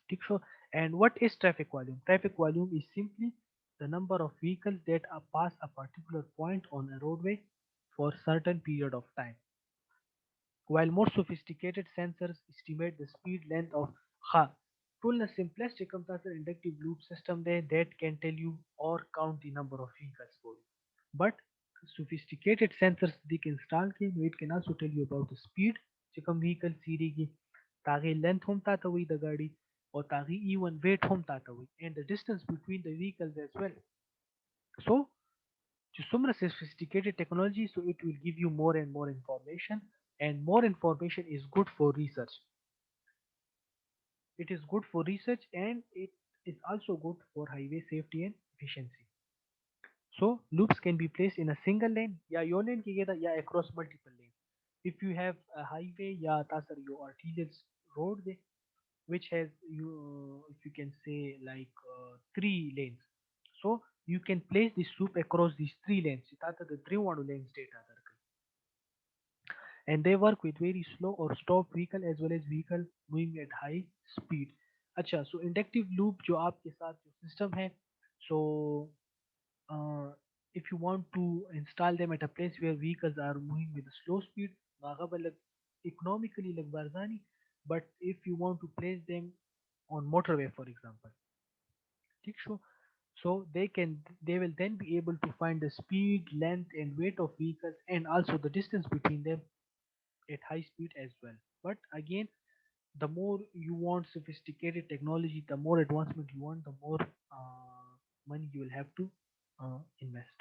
ٹھیک شو and what is traffic volume? Traffic volume is simply the number of vehicles that pass a particular point on a roadway for certain period of time, while more sophisticated sensors estimate the speed length of ha. Tool simplest circumstantial inductive loop system there that can tell you or count the number of vehicles for you. But sophisticated sensors they can install के it can also tell you about the speed चिकम vehicle सीरीगी ताकि length हम ताता हुई the गाड़ी और ताकि even weight हम ताता हुई and the distance between the vehicles as well. So to some sophisticated technology, so it will give you more and more information, and more information is good for research. It is good for research and it is also good for highway safety and efficiency. So loops can be placed in a single lane, या your lane की गिरा या across multiple lanes. If you have a highway या तासर your arterial road they, which has you if you can say like 3 lanes. So you can place this loop across these 3 lanes. ताता the 3 lanes data and they work with very slow or stop vehicle as well as vehicle moving at high speed. अच्छा so inductive loop जो आपके साथ जो system है so uh, if you want to install them at a place where vehicles are moving with a slow speed मागाबा economically like barzani but if you want to place them on motorway for example ठीक so they will then be able to find the speed length and weight of vehicles and also the distance between them at high speed as well. But again, the more you want sophisticated technology, the more advancement you want, the more money you will have to invest.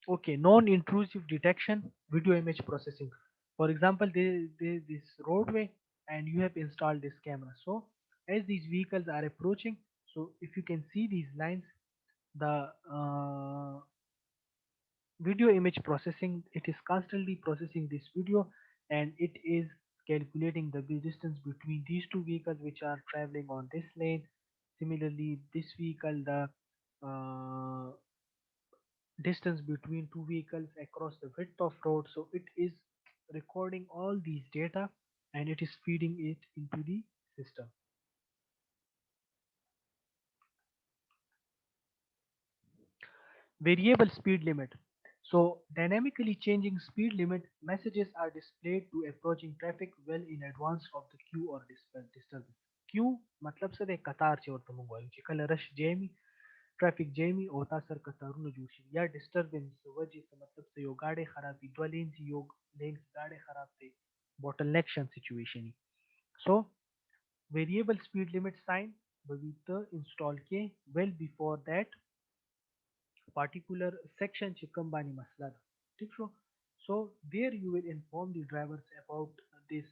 Okay, non-intrusive detection, video image processing. For example, there is this roadway and you have installed this camera. So as these vehicles are approaching, so if you can see these lines, the video image processing it is constantly processing this video and it is calculating the distance between these two vehicles which are traveling on this lane. Similarly this vehicle the uh, distance between two vehicles across the width of road, so it is recording all these data and it is feeding it into the system. Variable speed limit. So dynamically changing speed limit messages are displayed to approaching traffic well in advance of the queue or disturbance. Queue मतलब से देख कतार से और तुम गो चिकल rush Jamie traffic Jamie होता sir कतारू न जोशी या disturbance वजह से मतलब से यो गाड़े खराब ही दो लेन से यो लेन की गाड़े खराब थे bottleneck situation ही. So variable speed limit sign Babita install के well before that particular section चिकम्बानी मसला था ठीक show so there you will inform the drivers about this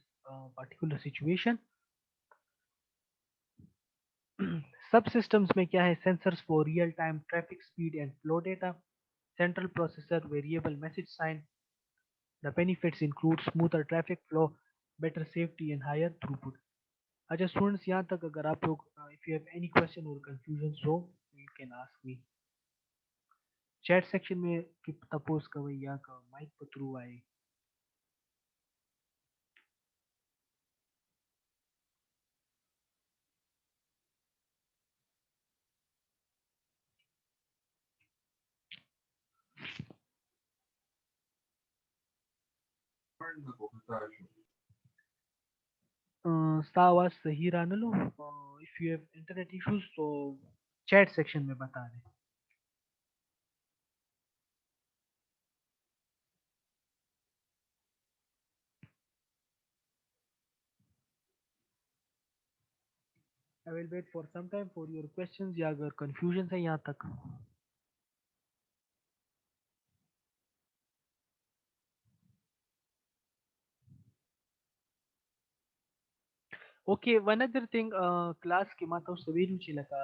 particular situation. Subsystems में क्या है sensors for real time traffic speed and flow data, central processor variable message sign. The benefits include smoother traffic flow, better safety and higher throughput. अच्छा students यहाँ तक अगर आप लोग if you have any question or confusion so you can ask me. Chat section में कि तपोस का भैया का माइक पर थ्रू आए. सा आवाज सही रहा ना लो. If you have internet issues तो चैट सेक्शन में बता दें. I will wait for some time for your questions या अगर कंफ्यूजन है यहाँ तक. Okay one other thing class के माता सवेरू Chilka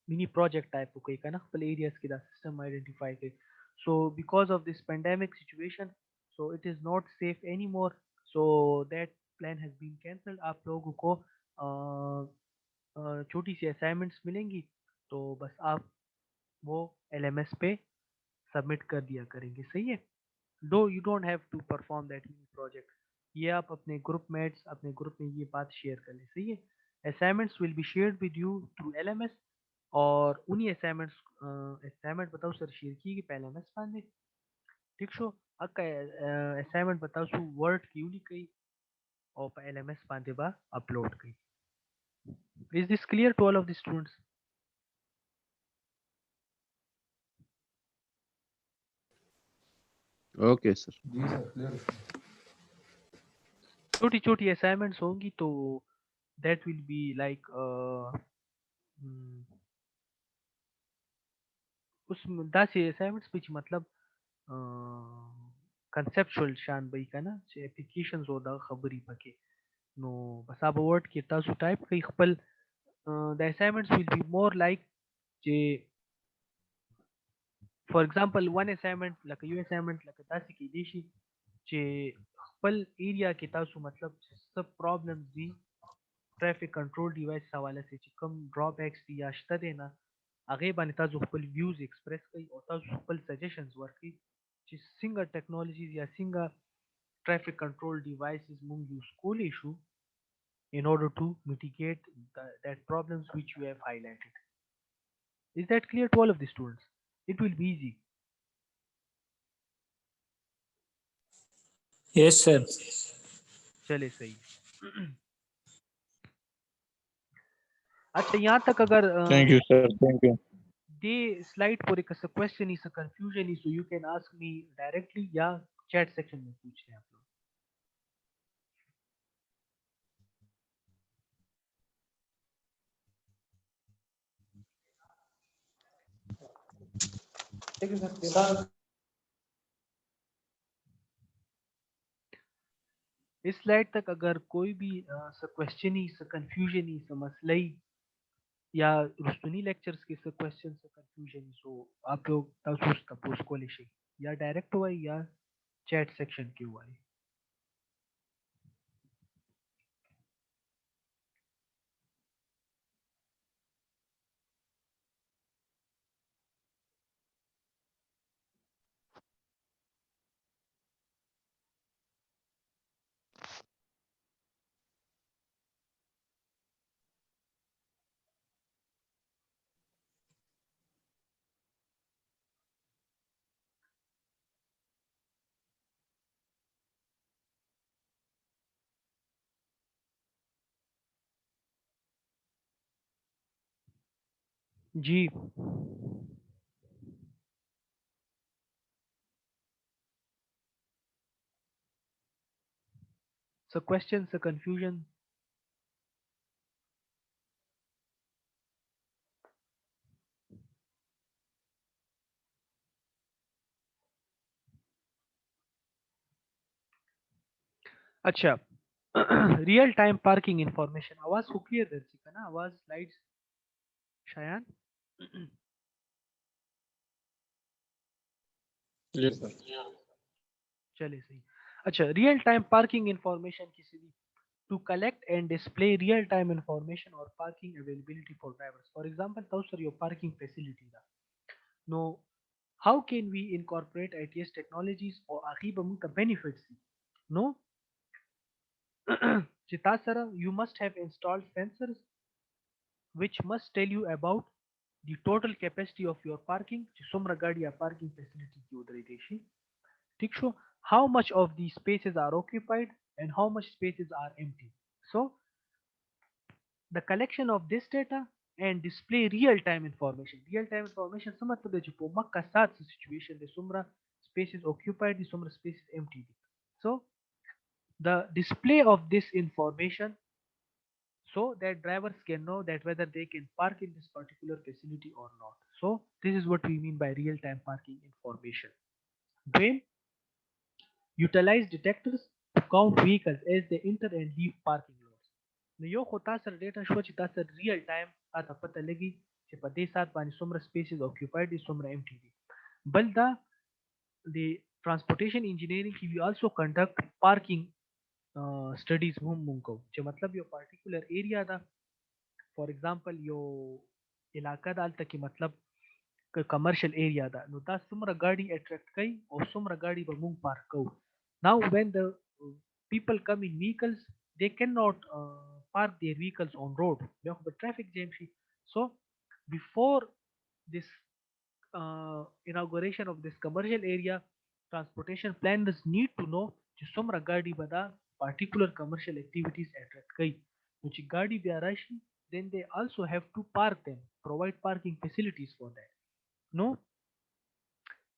mini project type okay kana couple areas ki da system identify ke so because of this pandemic situation so it is not safe anymore so that plan has been cancelled आप लोगों को छोटी सी assignments मिलेंगी तो बस आप वो LMS पे सबमिट कर दिया करेंगे सही है. Though you don't have to perform that mini project. ये आप अपने ग्रुप मेट्स अपने ग्रुप में ये बात शेयर कर लें सही है. Assignments will be shared with you through LMS और उन्हीं assignments assignment बताओ सर शेयर की पे LMS बांधे ठीक शो अक्का assignment बताओ सु word की उन्हीं कई और पे LMS बांधे बा upload कई. Is this clear to all of the students? Okay, sir. जी सर क्लियर। छोटी छोटी assignments होंगी तो that will be like उस 10 assignments पिछ मतलब conceptual शान बई का ना चे applications होदा खबरी पके नो बस अब word के तासु type कई खपल the assignments will be more like J for example one assignment like a assignment like a तासी की देशी जे खपल area के तासु मतलब सब problems दी ट्रैफिक कंट्रोल डिवाइस हवाले से چې کوم drawbacks دي یا شته دي نه هغه باندې تاسو خپل ویوز ایکسپریس کړئ او تاسو خپل سجیشنز ورکړئ چې څنګه ټیکنالوژیز یا څنګه traffic control devices مونږ یوز کولی شو in order to mitigate that problems which you have highlighted. Is that clear to all of the students? It will be easy. Yes, sir. चले सही. अच्छा यहाँ तक अगर Thank you, sir. Thank you. They slide पर एक question is confusion is so you can ask me directly या chat section में पूछ लें आप लोग. ठीक है सर फिलहाल इस स्लाइड तक अगर कोई भी क्वेश्चन ही कंफ्यूजन ही मसला ही या रुस्तुनी लेक्चर्स के क्वेश्चन कंफ्यूजन ही सो आप लोग तसूस तपूस को ले या डायरेक्ट हुआ या चैट सेक्शन के हुआ है. जी क्वेश्चन कंफ्यूजन. अच्छा रियल टाइम पार्किंग इंफॉर्मेशन आवाज को क्लियर कर सी ना आवाज स्लाइड्स शायान. Yes, sir. चले सही. अच्छा रियल टाइम पार्किंग इंफॉर्मेशन किसी भी to collect and display real-time information or parking availability for drivers. For example, those are your parking facility. Now, how can we incorporate ITS technologies or achieve the benefits? No, Chitasara, you must have installed sensors which must tell you about the total capacity of your parking. Sumra gadi ya parking facility ki udhar deshi. ठीक show how much of these spaces are occupied and how much spaces are empty. So the collection of this data and display real-time information. Real-time information sa मतलब है जो मक्का साथ situation de sumra spaces occupied, the sumra spaces empty. So the display of this information so that drivers can know that whether they can park in this particular facility or not. So this is what we mean by real-time parking information. Then utilize detectors to count vehicles as they enter and leave parking lots. نو یو خو تاسو سره ډیټا شو چې تاسو ریل ټایم تاسو پته لګي چې په دې سات باندې څومره سپیسز اوکیپاید دي څومره امټي دي. بل دا د transportation engineering کې we also conduct parking studies هم مونږ کوو چې مطلب یو particular area دا for example یو علاقه دالته کې مطلب کمرشل ایریا ده نو دا څومره ګاډي اټریکټ کوي او څومره ګاډي به مونږ پارک کوو. Now when the people come in vehicles they cannot park their vehicles on road. Traffic jam شي. So before this inauguration of this commercial area, transportation planners need to know چې څومره ګاډي به دا particular commercial activities attract کوي. نو چې ګاډي بیا راشي, then they also have to park them, provide parking facilities for that. No,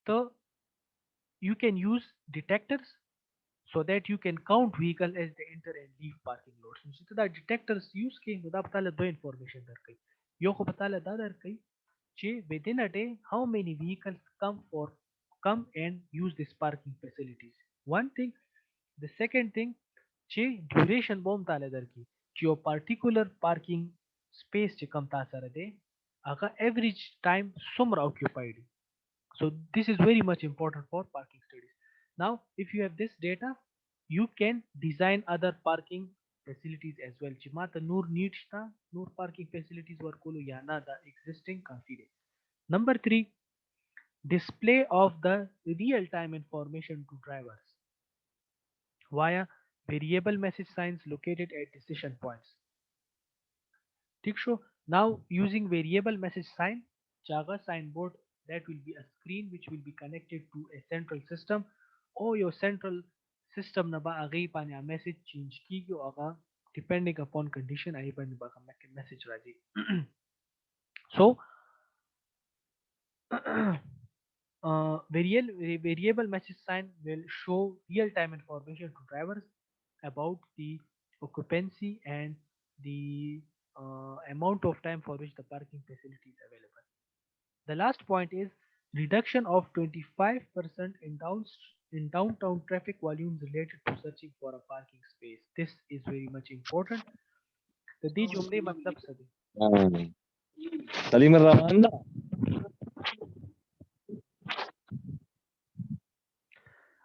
so you can use detectors so that you can count vehicles as they enter and leave parking lots. So the detectors use کې نو دا په تاله دوه information درکوي. یو خو په تاله دا درکوي چې within a day how many vehicles come and use these parking facilities. One thing. The second thing چې duration به هم تاله درکړي چې یو particular parking space چې کوم تا سره دی هغه average time څومره occupied وي. So this is very much important for parking studies. Now, if you have this data, you can design other parking facilities as well. چې ما ته نور need شته, نور parking facilities ورکولو یا نه دا existing کافی دی. Number 3, display of the real-time information to drivers via variable message signs located at decision points. ठीक show. Now using variable message sign, Java signboard that will be a screen which will be connected to a central system or your central system na ba agay pa niya message change ki yo aga depending upon condition ay pa ba message raji. So variable message sign will show real-time information to drivers about the occupancy and the amount of time for which the parking facility is available. The last point is reduction of 25% in downtown traffic volumes related to searching for a parking space. This is very much important. The दे जुमले मतलब सदी. सलीम الرحمن ده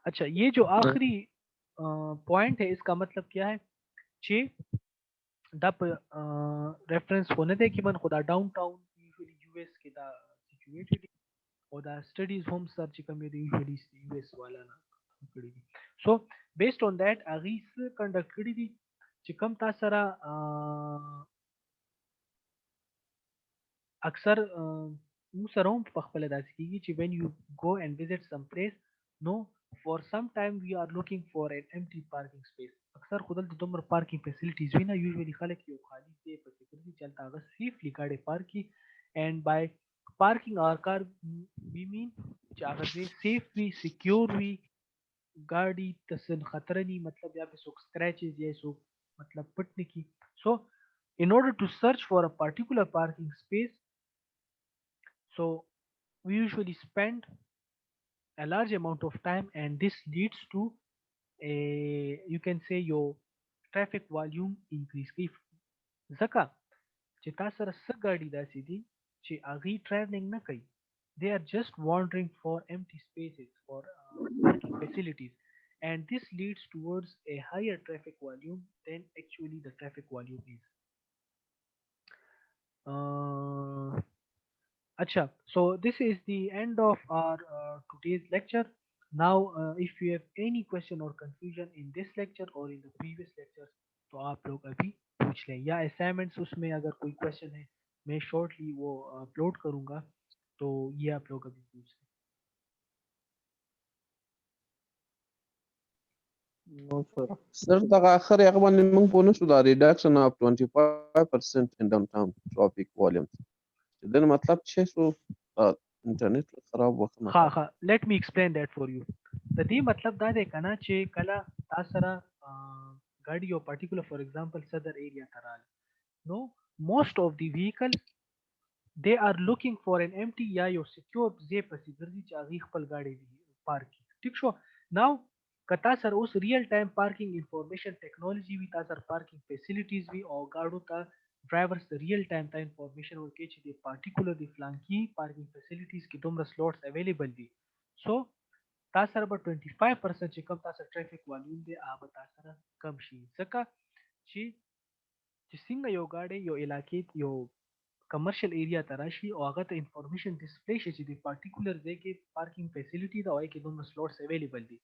अच्छा, ये जो आखिरी point है इसका मतलब क्या है चे दप रेफरेंस होने दे कि मन खुदा डाउनटाउन यूजुअली यूएस के दा situated or the studies home search committee usually US वाला ना करी थी. So based on that अगीस conduct करी थी چې कम تا سره اکثر مو سره هم په خپل داسې کیږي چې when you go and visit some place, no, for some time we are looking for an empty parking space. اکثر خودل د دومره parking facilities وینا usually خلک یو خالی ځای په فکر دي چلته هغه safely ګاډي پارکي, and by parking our car we mean چې هغه ځای safe وي, secure وي, ګاډي تسن خطر نه مطلب یا په څوک scratches یا څوک مطلب پټ نه کی. So in order to search for a particular parking space, so we usually spend a large amount of time and this leads to a, you can say, your traffic volume increase کی ځکه چې تاسو سره څه ګاډي داسې دي چې هغه traveling نه کوي, they are just wandering for empty spaces for parking facilities, and this leads towards a higher traffic volume than actually the traffic volume is. Acha, so this is the end of our today's lecture. Now, if you have any question or confusion in this lecture or in the previous lectures, तो आप लोग अभी पूछ लें, या assignments उसमें अगर कोई question है मैं shortly वो upload करूँगा, तो ये आप लोग अभी पूछ लें. No, sir. سر دغه اخر هغه باندې موږ په نشو دا reduction of 25% in downtown traffic volume چې دنه مطلب چې شو انټرنیټ خراب وکړه. ها ها, let me explain that for you. د دې مطلب دا دی کنه چې کله تاسو سره ګاډي یو particular for example صدر area ته راغله, no, most of the vehicles they are looking for an empty یا یو secure ځای پسې ګرځي چې هغه خپل ګاډي پارک کړي. ٹھیک شو. now کتا سره اوس ریل ټایم پارکینګ انفارمیشن ټیکنالوژي وي, تاسو سره پارکینګ فیسیلیټیز وي او ګاډو ته ډرایورز ریل ټایم ته انفارمیشن ورکړي چې د پارټیکولر د فلانکی پارکینګ فیسیلیټیز کې دومره سلوټس اویلیبل دي. سو تاسو سره به 25% چې کم تاسو ټریفیک والیوم دی هغه تاسو سره کم شي, ځکه چې څنګه یو ګاډي یو علاقې یو کمرشل ایریا ته راشي او هغه ته انفارمیشن ډسپلی شي چې د پارټیکولر ځای کې پارکینګ فیسیلیټي دا وایي کې دومره سلوټس اویلیبل دي,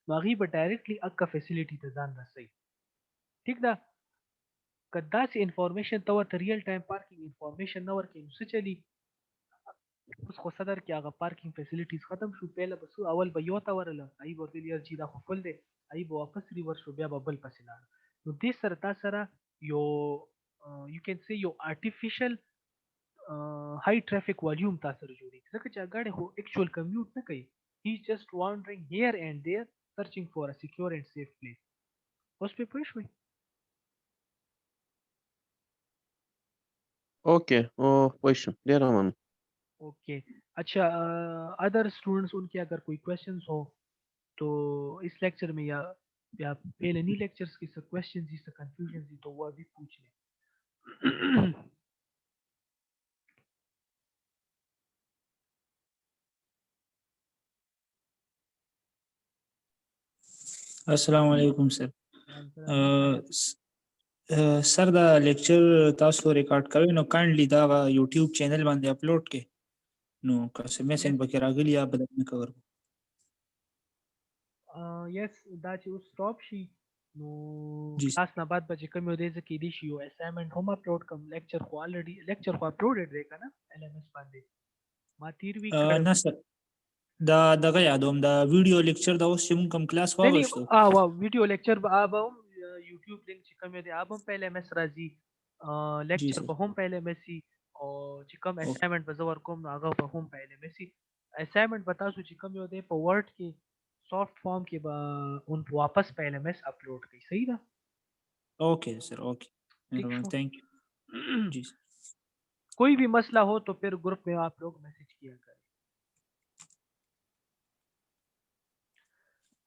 نو هغه به ډایرکټلی اکا فیسیلیټي ته ځان رسي. ٹھیک ده. که داسې انفارمیشن ته ورته ریل ټایم پارکینګ انفارمیشن نه ورکړي نو څه چلی. اوس خو صدر کې هغه پارکینګ فیسیلیټیز ختم شو، پیله به اول به یو ته ورله ای به ورته یار چې دا خو فل دی، ای به واپس ریور شو بیا به بل پسې لاړ. نو دې سره تا سره یو یو کین سی یو آرټیفیشل های ټرافیک والیوم تا سره جوړیږي، ځکه چې هغه خو اکچوال کمیوټ نه کوي، هی جسٹ وانډرینګ هیر اینڈ دیر سرچینګ فار ا سیکیور اینڈ سیف پلیس. اوس په پوه شوي؟ اوکے question ډیر مننه. Okay अच्छा, other students उनके अगर कोई questions हो तो इस lecture में या पहले नहीं लेक्चर्स की सब क्वेश्चंस ही सब कंफ्यूजन थी तो वो अभी पूछ लें. السلام علیکم سر. سر دا لیکچر تاسو ریکارډ کوئ نو کایندلی دا یوټیوب چینل باندې اپلوډ کې نو که څه میسج پکې راغلی یا بدل نه کور. Yes دا چې اوس stop شي نو جی کلاس نه بعد به کوم یو دی ځکه دی شي یو اسایمنت هم اپلوډ کوم. لیکچر خو الریډي لیکچر خو اپلوډډ دی کنه ال ام اس باندې ما تیر ویک کړو. نه سر دا دغه یادوم دا ویډیو لیکچر دا اوس چې موږ کوم کلاس واغښتو ویډیو لیکچر به اب هم یوټیوب لینک چې کوم دی اب هم په ال ام اس راځي، لیکچر به هم په ال ام اس سي او چې کوم اسایمنت به زور کوم نو هغه به هم په ال ام اس سي. اسایمنت به تاسو چې کوم یو دی په ورډ کې سافٹ فارم کې به اون واپس په ال ام اس اپلوډ کړئ. صحیح ده؟ اوکے سر اوکے مہربانی تھینک یو. جی कोई भी मसला हो तो फिर ग्रुप में आप लोग मैसेज किया करें.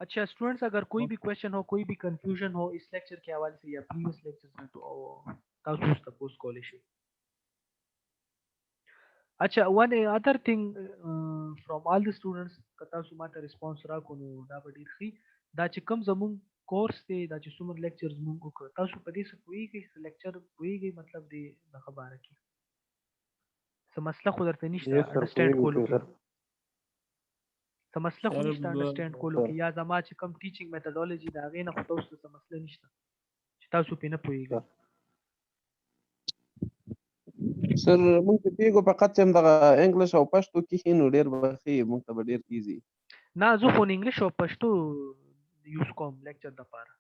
अच्छा स्टूडेंट्स, अगर कोई भी क्वेश्चन हो, कोई भी कंफ्यूजन हो इस लेक्चर के हवाले से या प्रीवियस लेक्चर्स में तो तासु सपोज कॉलेज. अच्छा one other thing from all the students کتا سو ماته ریسپانس راکو نو دا به ډیر ښه. دا چې کوم زمون کورس دی دا چې څومره لیکچرز مونږ وکړ تاسو په دې څه پوهیږئ لیکچر پوهیږئ مطلب دی د خبره کې څه مسله خو درته نشته انډرسټینډ کولو کې څه مسله خو نشته انډرسټینډ کولو کې یا زما چې کوم ټیچینګ میتھډالوژي دا غي نه خو تاسو څه مسله نشته چې تاسو په نه پوهیږئ. سر موږ ته پیګو فقط هم د انګلیش او پښتو کې هینو ډیر بخي موږ ته ډیر ایزي نه زه خو انګلیش او پښتو یوز کوم لیکچر د پاره.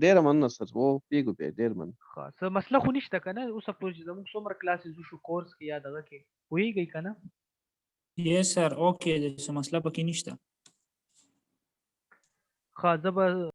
ډیر مننه سر وو پیګو په ډیر من خاص مسله خو نشته کنه. اوس سپوز زموږ څومره کلاسز شو کورس کې یا دغه کې ویږي کنه. یس سر اوکے څه مسله پکې نشته. خا زه به